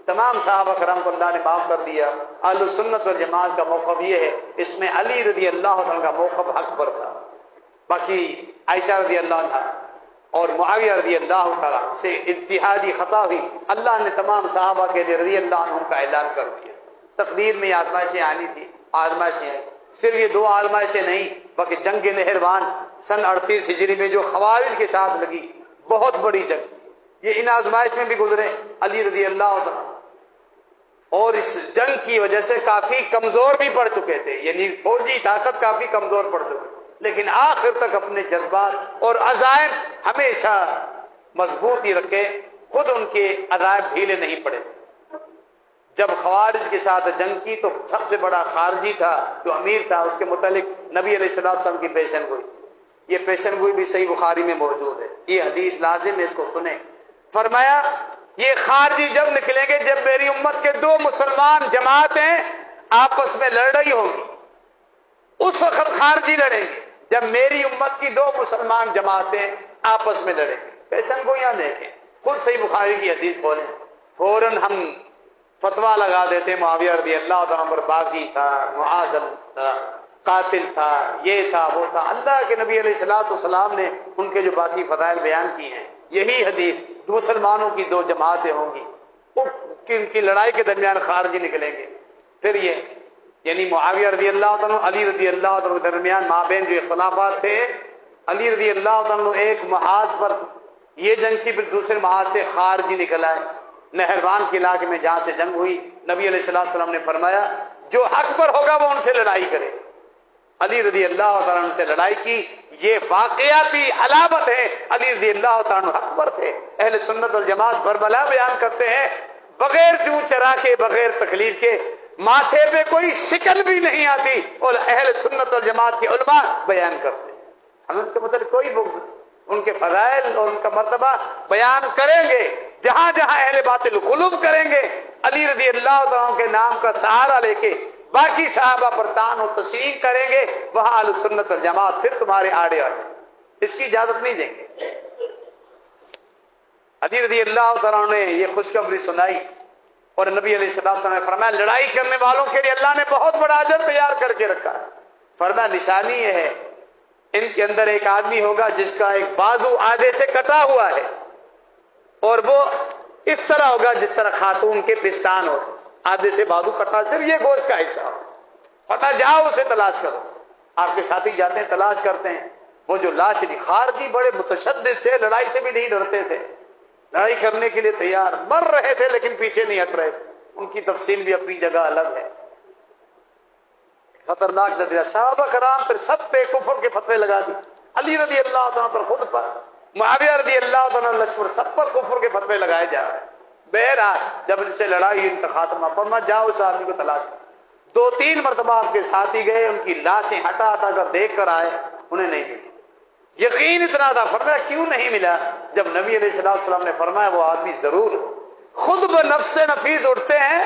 Speaker 1: تمام صحابہ کرام کو اللہ نے معاف کر دیا۔ اہل السنت والجماعت کا موقف یہ ہے، اس میں علی رضی اللہ تعالیٰ کا موقف حق پر تھا، باقی عائشہ رضی اللہ عنہ اور معاویہ رضی اللہ تعالیٰ عنہ سے اجتہادی خطا ہوئی، اللہ نے تمام صحابہ کے لیے رضی اللہ عنہ کا اعلان کر دیا۔ تقدیر میں یہ آزمائشیں آنی تھی، آزمائشیں آئی، صرف یہ دو آزمائشیں نہیں بلکہ جنگ نہروان سن 38 ہجری میں جو خوارج کے ساتھ لگی، بہت بڑی جنگ، یہ ان آزمائش میں بھی گزرے علی رضی اللہ عنہ، اور اس جنگ کی وجہ سے کافی کمزور بھی پڑ چکے تھے، یعنی فوجی طاقت کافی کمزور پڑ چکے، لیکن آخر تک اپنے جذبات اور عزائم ہمیشہ مضبوطی رکھے، خود ان کے عزائم ڈھیلے نہیں پڑے۔ جب خوارج کے ساتھ جنگ کی تو سب سے بڑا خارجی تھا جو امیر تھا، اس کے متعلق نبی علیہ السلام کی پیشن گوئی تھی، یہ پیشن گوئی بھی صحیح بخاری میں موجود ہے، یہ حدیث لازم ہے، اس کو سنیں۔ فرمایا یہ خارجی جب نکلیں گے جب میری امت کے دو مسلمان جماعتیں آپس میں لڑ رہی ہوں گی، اس وقت خارجی لڑیں گے جب میری امت کی دو مسلمان جماعتیں آپس میں لڑیں گے۔ پیشن گوئیاں دیکھیں، خود صحیح بخاری کی حدیث بولیں، فوراً ہم فتویٰ لگا دیتے معاویہ رضی اللہ تعالیٰ پر باغی تھا، معاذ تھا، قاتل تھا، یہ تھا وہ تھا۔ اللہ کے نبی علیہ السلام نے ان کے جو باقی فضائل بیان کی ہیں، یہی حدیث مسلمانوں کی دو جماعتیں ہوں گی، ان کی لڑائی کے درمیان خارجی نکلیں گے۔ پھر یہ یعنی معاویہ رضی اللہ تعالیٰ علی رضی اللہ تعالیٰ کے درمیان مابین جو اختلافات تھے، علی رضی اللہ تعالیٰ ایک محاذ پر یہ جنگ کی، پھر دوسرے محاذ سے خارجی نکل آئے نہروان کے علاقے میں جہاں سے جنگ ہوئی۔ نبی علیہ السلام نے فرمایا جو حق پر ہوگا وہ ان سے لڑائی کرے، علی رضی اللہ تعالیٰ عنہ سے لڑائی کی، یہ واقعاتی علامت ہے علی رضی اللہ تعالیٰ عنہ حق پر تھے۔ اہل سنت والجماعت بربلا بیان کرتے ہیں بغیر جوں چرا کے، بغیر تکلیف کے، ماتھے پہ کوئی شکل بھی نہیں آتی، اور اہل سنت والجماعت کے علماء بیان کرتے ہیں. ہم ان کے متعلق کوئی بغض نہیں، ان کے فضائل اور ان کا مرتبہ بیان کریں گے. جہاں جہاں اہل باطل غلو کریں گے، علی رضی اللہ تعالیٰ کے نام کا سہارا لے کے باقی صحابہ پر طعن و تشنیع کریں گے، وہاں اہل سنت والجماعت پھر تمہارے آڑے آ جائیں. اس کی اجازت نہیں دیں گے. علی رضی اللہ تعالیٰ نے یہ خوشخبری سنائی، اور نبی علیہ السلام نے فرمایا لڑائی کرنے والوں کے لیے اللہ نے بہت بڑا اجر تیار کر کے رکھا ہے. فرمایا نشانی یہ ہے، ان کے اندر ایک آدمی ہوگا جس کا ایک بازو آدھے سے کٹا ہوا ہے، اور وہ اس طرح ہوگا جس طرح خاتون کے پستان ہو، آدھے سے بازو کٹا، صرف یہ گوشت کا حصہ ہو. فرمایا جاؤ اسے تلاش کرو. آپ کے ساتھی جاتے ہیں، تلاش کرتے ہیں. وہ جو لاش تھی، خارجی بڑے متشدد تھے، لڑائی سے بھی نہیں ڈرتے تھے، لڑائی کرنے کے لیے تیار، مر رہے تھے لیکن پیچھے نہیں ہٹ رہے. ان کی تفصیل بھی اپنی جگہ الگ ہے. خطرناک نظریہ. صحابہ کرام پھر سب پہ کفر کے فتوے لگا دی، علی رضی اللہ تعالیٰ پر، خود پر، معاویہ رضی اللہ تعالیٰ پر، سب پر کفر کے فتوے لگائے جا رہے ہیں. بہرحال جب ان سے لڑائی، ان کا خاتمہ. فرمایا جاؤ اس آدمی کو تلاش کر. 2-3 مرتبہ آپ کے ساتھی گئے، ان کی لاشیں ہٹا ہٹا کر دیکھ کر آئے، انہیں نہیں ملی. یقین اتنا تھا. فرمایا کیوں نہیں ملا؟ جب نبی علیہ السلام نے فرمایا وہ آدمی ضرور خود بنفس نفیس اٹھتے ہیں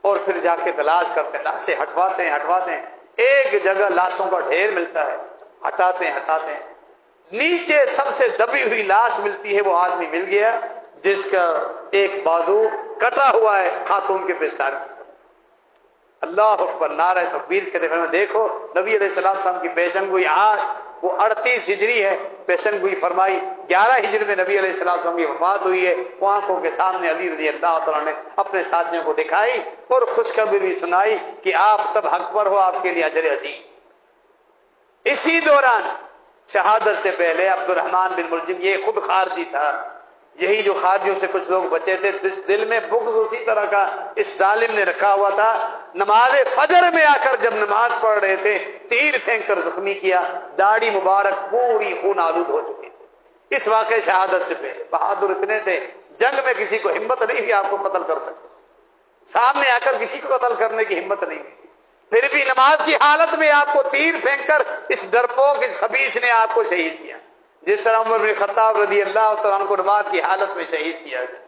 Speaker 1: اور پھر جا کے تلاش کرتے ہیں، لاشیں ہٹواتے ہیں. ایک جگہ لاشوں کا ڈھیر ملتا ہے، ہٹاتے ہیں. نیچے سب سے دبی ہوئی لاش ملتی ہے. وہ آدمی مل گیا جس کا ایک بازو کٹا ہوا ہے خاتون کے پستان کی. اللہ اکبر، نعرہ تکبیر کے دیکھنے میں دیکھو نبی علیہ السلام کی پیشن گوئی آج وہ 38 ہجری ہے، پیشن گوئی فرمائی. 11 ہجری میں نبی علیہ السلام کی وفات ہوئی ہے. وہ آنکھوں کے سامنے علی رضی اللہ تعالیٰ نے اپنے ساتھیوں کو دکھائی اور خوشخبری بھی سنائی کہ آپ سب حق پر ہو، آپ کے لیے اجر عظیم. اسی دوران شہادت سے پہلے عبد الرحمن بن ملجم، یہ خود خارجی تھا، یہی جو خارجیوں سے کچھ لوگ بچے تھے، دل میں بغض اسی طرح کا اس ظالم نے رکھا ہوا تھا. نماز فجر میں آ کر جب نماز پڑھ رہے تھے، تیر پھینک کر زخمی کیا، داڑھی مبارک پوری خون آلود ہو چکی تھی. اس واقعے شہادت سے پہلے بہادر اتنے تھے، جنگ میں کسی کو ہمت نہیں کہ آپ کو قتل کر سکتے، سامنے آ کر کسی کو قتل کرنے کی ہمت نہیں تھی. پھر بھی نماز کی حالت میں آپ کو تیر پھینک کر اس ڈرپوک، اس خبیث نے آپ کو شہید کیا. جس طرح عمر بن خطاب رضی اللہ تعالیٰ عنہ کو نماز کی حالت میں شہید کیا گیا.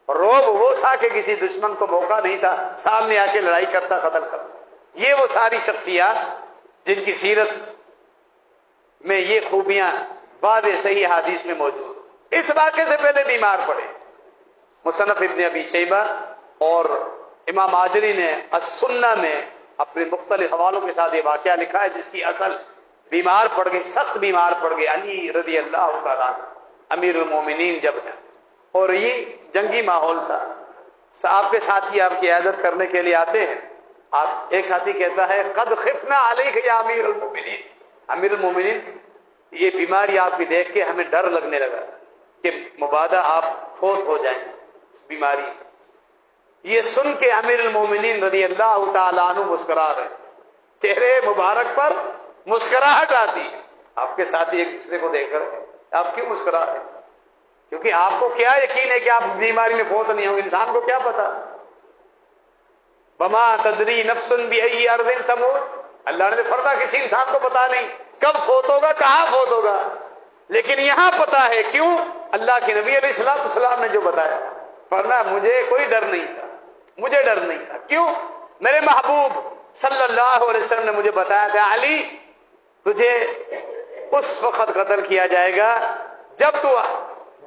Speaker 1: روب وہ تھا کہ کسی دشمن کو موقع نہیں تھا، سامنے آ کے لڑائی کرتا، قتل کرتا. یہ وہ ساری شخصیات جن کی سیرت میں یہ خوبیاں بعد صحیح حدیث میں موجود. اس واقعے سے پہلے بیمار پڑے. مصنف ابن ابی شیبہ اور امام عاجری نے السنہ میں اپنے مختلف حوالوں کے ساتھ یہ واقعہ لکھا ہے، جس کی اصل بیمار پڑ گئے، سخت بیمار پڑ گئے علی رضی اللہ تعالیٰ امیر المومنین جب ہے، اور یہ جنگی ماحول تھا. آپ کے ساتھی آپ کی عیادت کرنے کے لیے آتے ہیں. آپ ایک ساتھی کہتا ہے قد خفنا علیک یا امیر المومنین، امیر المومنین یہ بیماری آپ کی دیکھ کے ہمیں ڈر لگنے لگا کہ مبادا آپ فوت ہو جائیں اس بیماری. یہ سن کے امیر المومنین رضی اللہ تعالیٰ عنہ مسکرا رہے، چہرے مبارک پر مسکراہٹ آتی ہے. آپ کے ساتھی ایک دوسرے کو دیکھ کر آپ کیوں مسکرا رہے؟ کیونکہ آپ کو کیا یقین ہے کہ آپ بیماری میں فوت نہیں ہوں گے؟ انسان کو کیا پتا؟ وما تدری نفس بأی ارض تموت، اللہ نے فرمایا کسی انسان کو پتا نہیں کب فوت ہوگا، کہاں فوت ہوگا. لیکن یہاں پتا ہے. کیوں؟ اللہ کے نبی علیہ السلام نے جو بتایا. فرمایا مجھے کوئی ڈر نہیں تھا، مجھے ڈر نہیں تھا. کیوں؟ میرے محبوب صلی اللہ علیہ وسلم نے مجھے بتایا تھا علی تجھے اس وقت قتل کیا جائے گا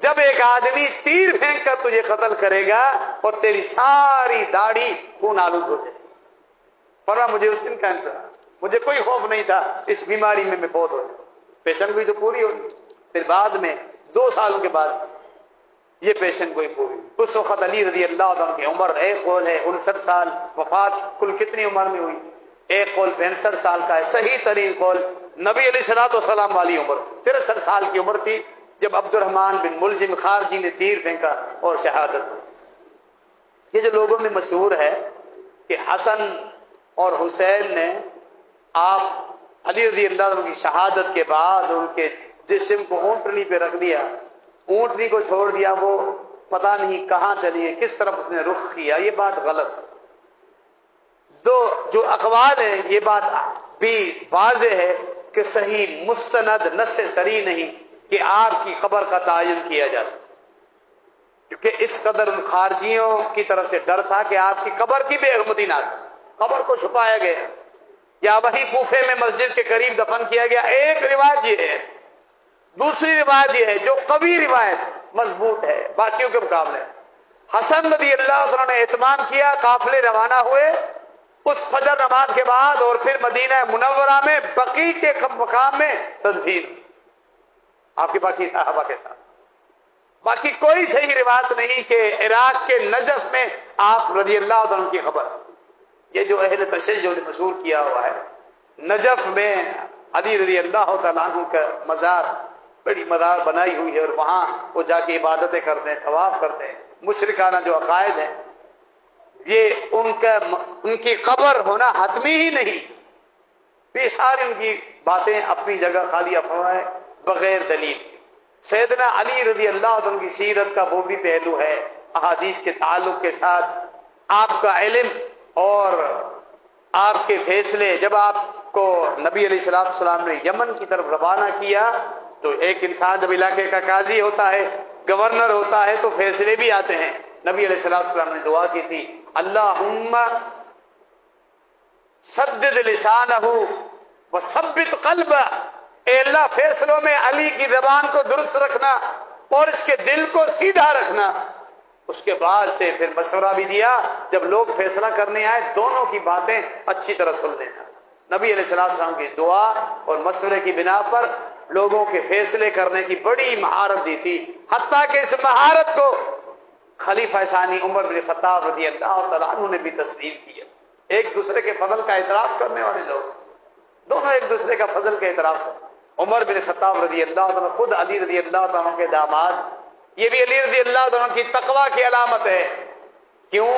Speaker 1: جب ایک آدمی تیر پھینک کر تجھے قتل کرے گا اور تیری ساری داڑھی خون آلود ہو جائے. فرمایا مجھے اس دن کا انتظار، مجھے کوئی خوف نہیں تھا اس بیماری میں فوت ہو جائے. پیشن گوئی تو پوری ہوگی. پھر بعد میں 2 سالوں کے بعد یہ پیشن گوئی پوری. اس وقت علی رضی اللہ عنہ کی عمر ایک قول ہے 59 سال، وفات کل کتنی عمر میں ہوئی؟ ایک قول 65 سال کا ہے. صحیح ترین قول نبی علیہ الصلوۃ والسلام والی عمر 63 سال کی عمر تھی جب عبد الرحمن بن ملجم خارجی نے تیر پھینکا اور شہادت دی. یہ جو لوگوں میں مشہور ہے کہ حسن اور حسین نے آپ علی رضی اللہ عنہ کی شہادت کے بعد ان کے جسم کو اونٹنی پہ رکھ دیا، اونٹنی کو چھوڑ دیا، وہ پتہ نہیں کہاں چلی ہے، کس طرف اس نے رخ کیا، یہ بات غلط ہے۔ جو اقوال ہے یہ بات بھی واضح ہے کہ صحیح مستند نص صریح نہیں کہ آپ کی قبر کا تعین کیا جا سکے، کیونکہ اس قدر ان خارجیوں کی طرف سے ڈر تھا کہ آپ کی قبر کی بے حرمتی نہ ہو، قبر کو چھپایا گیا یا وہی کوفے میں مسجد کے قریب دفن کیا گیا۔ ایک روایت یہ ہے، دوسری روایت یہ ہے جو قوی روایت مضبوط ہے باقیوں کے مقابلے، حسن رضی اللہ عنہ نے اہتمام کیا، قافلے روانہ ہوئے اس فجر نماز کے بعد، اور پھر مدینہ منورہ میں بقیع کے مقام میں تدفین آپ کے باقی صحابہ کے ساتھ۔ باقی کوئی صحیح روایت نہیں کہ عراق کے نجف میں آپ رضی اللہ عنہ کی خبر، یہ جو اہل تشیع نے مشہور کیا ہوا ہے، نجف میں علی رضی اللہ تعالیٰ عنہ کا مزار، بڑی مزار بنائی ہوئی ہے، اور وہاں وہ جا کے عبادتیں کرتے ہیں، طواف کرتے ہیں، مشرکانہ جو عقائد ہیں، یہ ان کی قبر ہونا حتمی ہی نہیں، یہ ساری ان کی باتیں اپنی جگہ خالی افواہیں بغیر دلیل۔ سیدنا علی رضی اللہ عنہ کی سیرت کا وہ بھی پہلو ہے احادیث کے تعلق کے ساتھ، آپ کا علم اور آپ کے فیصلے۔ جب آپ کو نبی علیہ السلام نے یمن کی طرف روانہ کیا تو ایک انسان جب علاقے کا قاضی ہوتا ہے، گورنر ہوتا ہے، تو فیصلے بھی آتے ہیں۔ نبی علیہ السلام نے دعا کی تھی، اللہم سدد لسانہ وثبت قلبہ، اے اللہ فیصلوں میں علی کی زبان کو درست رکھنا اور اس کے دل کو سیدھا رکھنا۔ اس کے بعد سے پھر مشورہ بھی دیا، جب لوگ فیصلہ کرنے آئے دونوں کی باتیں اچھی طرح سن لینا۔ نبی علیہ السلام کی دعا اور مشورے کی بنا پر لوگوں کے فیصلے کرنے کی بڑی مہارت دی تھی، حتیٰ کہ اس مہارت کو خلیفہ ثانی عمر بن خطاب رضی اللہ تعالیٰ عنہ نے بھی تسلیم کیا۔ ایک دوسرے کے فضل کا اعتراف کرنے والے لوگ، دونوں ایک دوسرے کا فضل کا اعتراف کرتے۔ عمر بن خطاب رضی اللہ عنہ خود علی رضی اللہ عنہ کے داماد، یہ بھی علی رضی اللہ عنہ کی تقوی کی علامت ہے۔ کیوں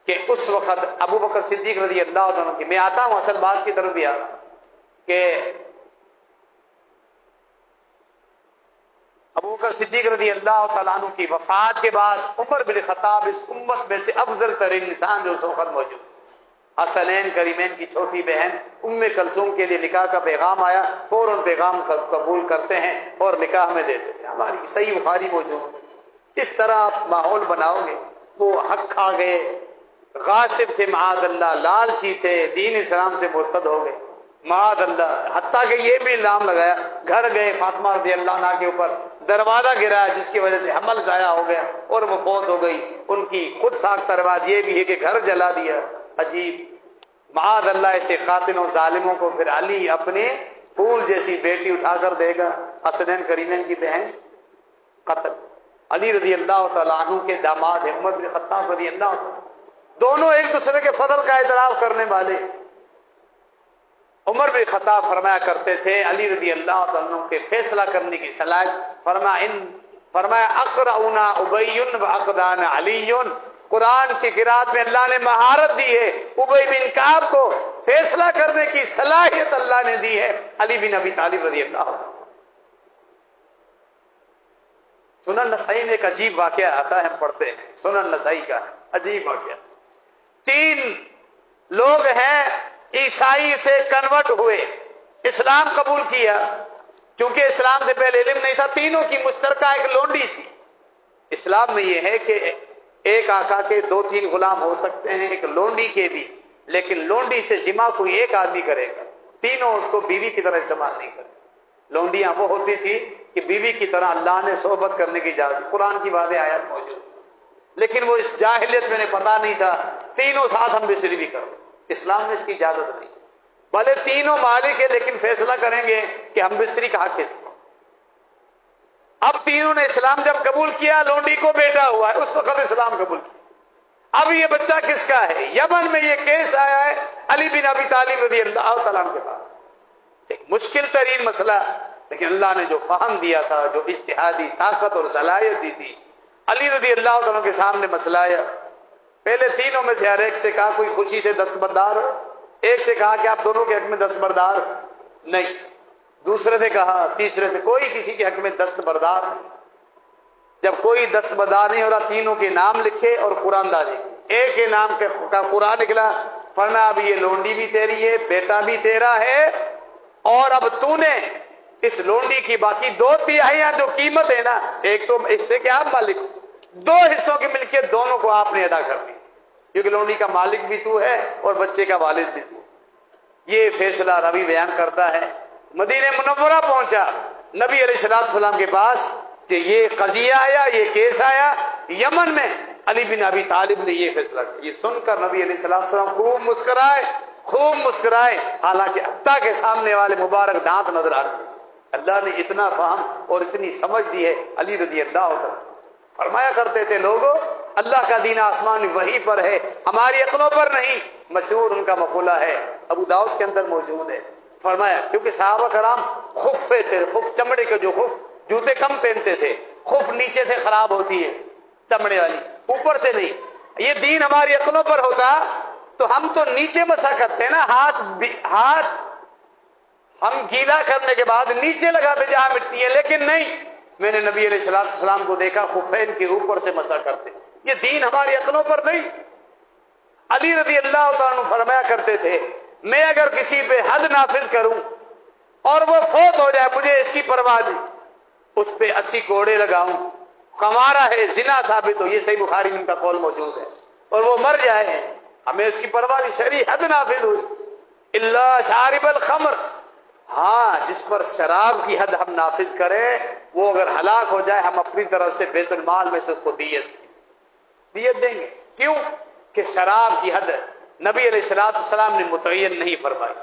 Speaker 1: کہ اس وقت ابو بکر صدیق رضی اللہ عنہ کی، میں آتا ہوں اصل بات کی طرف بھی آ کہ ابو بکر صدیق رضی اللہ تعالیٰ عنہ کی وفات کے بعد عمر بن خطاب اس امت میں سے افضل ترین انسان جو اس وقت موجود، حسنین کریمین کی چھوٹی بہن ام کلثوم کے لیے نکاح کا پیغام آیا، فوراً پیغام قبول کرتے ہیں اور نکاح میں دیتے ہیں۔ ہماری صحیح بخاری موجود۔ اس طرح آپ ماحول بناؤ گے، وہ حق کھا گئے، غاصب تھے معاذ اللہ، لالچی تھے، دین اسلام سے مرتد ہو گئے معاذ اللہ، حتیٰ کہ یہ بھی الزام لگایا، گھر گئے فاطمہ رضی اللہ عنہا کے اوپر دروازہ گرا جس کی وجہ سے حمل ضائع ہو گیا اور وہ فوت ہو گئی۔ ان کی خود ساختہ روایت یہ بھی ہے کہ گھر جلا دیا۔ عجیب، معاذ اللہ ایسے قاتلوں ظالموں کو پھر علی اپنے پھول جیسی بیٹی اٹھا کر دے گا، حسنین کریمین کی بہن قتل۔ علی رضی اللہ تعالیٰ عنہ کے داماد ہیں عمر بن خطاب رضی اللہ عنہ، دونوں ایک دوسرے کے فضل کا اعتراف کرنے والے۔ عمر بن خطاب فرمایا کرتے تھے علی رضی اللہ عنہ کے فیصلہ کرنے کی صلاحیت، فرمایا اقرؤنا ابی واقدان علی، قرآن کی قرات میں اللہ نے مہارت دی ہے، ابی بن کعب کو فیصلہ کرنے کی صلاحیت اللہ نے دی ہے علی بن ابی طالب رضی اللہ عنہ۔ سنن نسائی میں ایک عجیب واقعہ آتا ہے، ہم پڑھتے ہیں، سنن نسائی کا ہے، عجیب واقعہ۔ 3 لوگ ہیں عیسائی سے کنورٹ ہوئے، اسلام قبول کیا، کیونکہ اسلام سے پہلے علم نہیں تھا، تینوں کی مشترکہ ایک لونڈی تھی۔ اسلام میں یہ ہے کہ ایک آقا کے 2-3 غلام ہو سکتے ہیں، ایک لونڈی کے بھی، لیکن لونڈی سے جمع کوئی ایک آدمی کرے گا، تینوں اس کو بیوی کی طرح استعمال نہیں کرے۔ لونڈیاں وہ ہوتی تھی کہ بیوی کی طرح اللہ نے صحبت کرنے کی اجازت، قرآن کی واضح آیات موجود، لیکن وہ اس جاہلیت میں پتہ نہیں تھا، تینوں ساتھ ہم بستری بھی کرو، اسلام میں اس کی اجازت نہیں، بھلے تینوں مالک ہے لیکن فیصلہ کریں گے کہ ہم بستری کا حق کس کو۔ اب تینوں نے اسلام جب قبول کیا، لونڈی کو بیٹا ہوا ہے، اس وقت اسلام قبول کیا، اب یہ بچہ کس کا ہے؟ یمن میں یہ کیس آیا ہے علی بن ابی طالب رضی اللہ تعالیٰ عنہ کے پاس، ایک مشکل ترین مسئلہ، لیکن اللہ نے جو فہم دیا تھا، جو اجتہادی طاقت اور صلاحیت دی تھی، علی رضی اللہ تعالیٰ کے سامنے مسئلہ آیا، پہلے تینوں میں سے ہر ایک سے کہا کوئی خوشی سے دستبردار ہو، ایک سے کہا کہ آپ دونوں کے حق میں دستبردار نہیں، دوسرے سے کہا، تیسرے سے، کوئی کسی کے حق میں دستبردار نہیں۔ جب کوئی دستبردار نہیں ہو رہا تینوں کے نام لکھے اور قرآن دازی، ایک کے نام کا قرآن نکلا، فرمایا اب یہ لونڈی بھی تیری ہے، بیٹا بھی تیرا ہے، اور اب تو نے اس لونڈی کی باقی 2/3 جو قیمت ہے نا، ایک تو حصے کے آپ مالک، 2 حصوں کی ملکیت دونوں کو آپ نے ادا کر دی، کیونکہ لونڈی کا مالک بھی تو ہے اور بچے کا والد بھی تو۔ یہ فیصلہ نبی بیان کرتا ہے۔ مدینہ منورہ پہنچا نبی علیہ السلام کے پاس کہ یہ قضیہ آیا، یہ کیس آیا یمن میں، علی بن ابی طالب نے یہ فیصلہ کیا۔ یہ سن کر نبی علیہ السلام خوب مسکرائے، حالانکہ حتیٰ کے سامنے والے مبارک دانت نظر آ رہے۔ اللہ نے اتنا فہم اور اتنی سمجھ دی ہے علی رضی اللہ عنہ۔ فرمایا کرتے تھے لوگوں، اللہ کا دین آسمان وحی پر ہے، ہماری عقلوں پر نہیں۔ مشہور ان کا مقولہ ہے، ابو داؤد کے اندر موجود ہے۔ فرمایا کیونکہ صحابہ کرام خفے تھے، خف چمڑے کے، جو خف جوتے کم پہنتے تھے، خف نیچے سے خراب ہوتی ہے چمڑے والی، اوپر سے نہیں۔ یہ دین ہماری عقلوں پر ہوتا تو ہم تو نیچے مسا کرتے نا، ہاتھ ہم گیلا کرنے کے بعد نیچے لگاتے جہاں مٹی ہے، لیکن نہیں، میں نے نبی علیہ السلام کو دیکھا خفین کے اوپر سے مسا کرتے۔ یہ دین ہماری عقلوں پر نہیں۔ علی رضی اللہ تعالیٰ عنہ فرمایا کرتے تھے، میں اگر کسی پہ حد نافذ کروں اور وہ فوت ہو جائے، مجھے اس کی پرواہ نہیں، اس پہ 80 کوڑے لگاؤں، کمارا ہے، زنا ثابت ہو، یہ صحیح بخاری میں ان کا قول موجود ہے، اور وہ مر جائے، ہمیں اس کی پرواہ نہیں، شرعی حد نافذ ہوئی۔ الا شارب الخمر، ہاں جس پر شراب کی حد ہم نافذ کریں، وہ اگر ہلاک ہو جائے، ہم اپنی طرف سے بیت المال میں سے اس کو دیت دیں گے۔ کیوں کہ شراب کی حد نبی علیہ السلام نے متعین نہیں فرمائی۔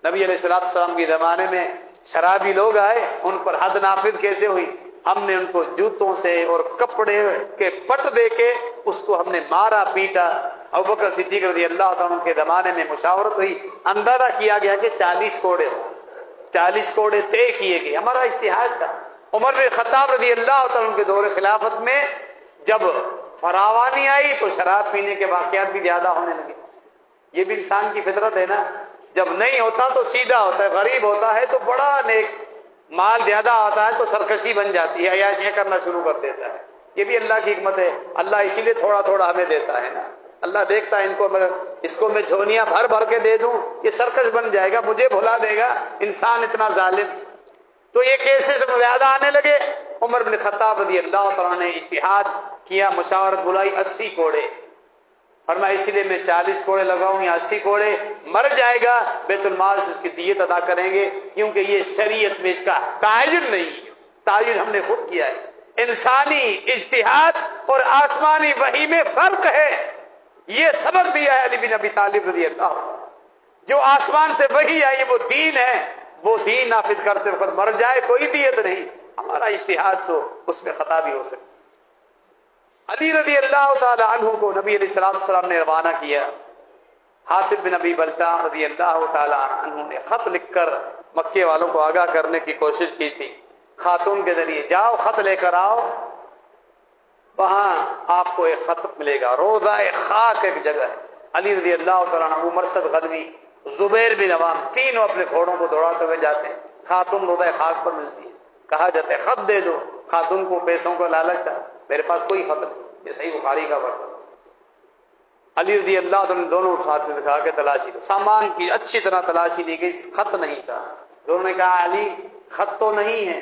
Speaker 1: نبی علیہ السلام کے زمانے میں شرابی لوگ آئے، ان پر حد نافذ کیسے ہوئی؟ ہم نے ان کو جوتوں سے اور کپڑے کے پٹ دے کے اس کو ہم نے مارا پیٹا۔ ابوبکر صدیق رضی اللہ تعالیٰ کے زمانے میں مشاورت ہوئی، اندازہ کیا گیا کہ 40 کوڑے ہو، 40 کوڑے طے کیے گئے، ہمارا اجتہاد تھا۔ عمر بن خطاب رضی اللہ تعالیٰ کے دور خلافت میں جب فراوانی آئی تو شراب پینے کے واقعات بھی زیادہ ہونے لگے۔ یہ بھی انسان کی فطرت ہے نا، جب نہیں ہوتا تو سیدھا ہوتا ہے، غریب ہوتا ہے تو بڑا نیک، مال زیادہ آتا ہے تو سرکشی بن جاتی ہے، عیاشیاں کرنا شروع کر دیتا ہے۔ یہ بھی اللہ کی حکمت ہے، اللہ اسی لیے تھوڑا تھوڑا ہمیں دیتا ہے نا۔ اللہ دیکھتا ہے اس کو میں جھونیاں بھر بھر کے دے دوں، یہ سرکش بن جائے گا، مجھے بھلا دے گا، انسان اتنا ظالم۔ تو یہ کیسے سے زیادہ آنے لگے۔ عمر بن خطاب رضی اللہ تعالیٰ نے اجتہاد کیا، مشاورت بلائی، 80 کوڑے، فرمایا اسی لیے میں 40 کوڑے لگاؤں یا 80 کوڑے، مر جائے گا بیت المال سے اس کی دیت ادا کریں گے، کیونکہ یہ شریعت میں اس کا تعین نہیں ہے، تعین ہم نے خود کیا ہے۔ انسانی اجتہاد اور آسمانی وحی میں فرق ہے، یہ سبق دیا ہے علی بن ابی طالب رضی اللہ عنہ۔ جو آسمان سے وحی آئی وہ دین ہے، وہ دین نافذ کرتے وقت مر جائے کوئی دیت نہیں، ہمارا اجتہاد تو اس میں خطا بھی ہو سکتی۔ علی رضی اللہ تعالی عنہ کو نبی علیہ السلام نے روانہ کیا۔ حاطب بن ابی بلتع رضی اللہ تعالی عنہ نے خط لکھ کر مکے والوں کو آگاہ کرنے کی کوشش کی تھی، خاتون کے ذریعے، جاؤ خط لے کر آؤ، وہاں آپ کو ایک خط ملے گا، روضہ خاک ایک جگہ ہے۔ علی رضی اللہ تعالیٰ عنہ، ابو مرثد غنوی، زبیر بن عوام، تینوں اپنے گھوڑوں کو دوڑاتے ہوئے جاتے ہیں، خاتون روضہ خاک پر ملتی ہے، کہا جاتا ہے خط دے دو، خاتون کو پیسوں کا لالچ تھا، میرے پاس کوئی خط نہیں، یہ صحیح بخاری کا ورد ہے۔ علی رضی اللہ عنہ نے دونوں ساتھ میں کہا کہ تلاشی لو، سامان کی اچھی طرح تلاشی لی گئی، خط نہیں تھا۔ دونوں نے کہا علی خط تو نہیں ہے۔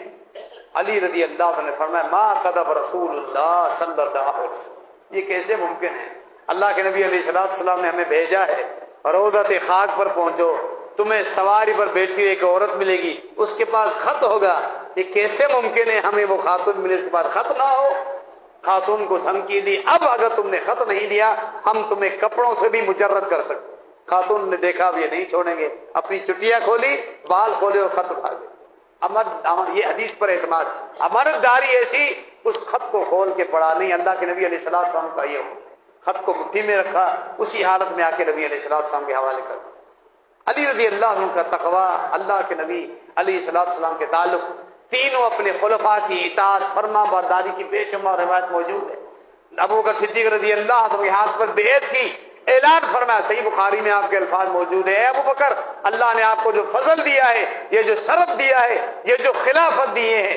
Speaker 1: علی رضی اللہ عنہ نے فرمایا ما کذب رسول اللہ صلی اللہ علیہ وسلم، یہ کیسے ممکن ہے؟ اللہ کے نبی علیہ السلام نے ہمیں بھیجا ہے، روضہ خاک پر پہنچو، تمہیں سواری پر بیٹھی ایک عورت ملے گی، اس کے پاس خط ہوگا، یہ کیسے ممکن ہے ہمیں وہ خاتون ملے اس کے پاس خط نہ ہو؟ خاتون کو دھمکی دی، اب اگر تم نے خط نہیں دیا ہم تمہیں کپڑوں سے بھی مجرد کر سکتے۔ خاتون نے دیکھا اب یہ نہیں چھوڑیں گے، اپنی چٹیاں کھولی، بال کھولے اور خط اٹھا گئے۔ یہ حدیث پر اعتماد، امانت داری ایسی، اس خط کو کھول کے پڑھا نہیں، اللہ کے نبی علیہ السلام کا یہ خط کو مٹھی میں رکھا، اسی حالت میں آ کے نبی علیہ السلام کے حوالے کر۔ علی رضی اللہ عنہ کا تقویٰ، اللہ کے نبی علیہ السلام کے تعلق، تینوں اپنے خلفاء کی اطاعت فرما برداری کی بے شمار روایت موجود ہے۔ ابوبکر صدیق رضی اللہ عنہ کے ہاتھ پر بیعت کی، اعلان فرمایا، صحیح بخاری میں آپ کے الفاظ موجود ہیں، اے ابوبکر اللہ نے آپ کو جو فضل دیا ہے، یہ جو شرف دیا ہے، یہ جو خلافت دیے ہیں،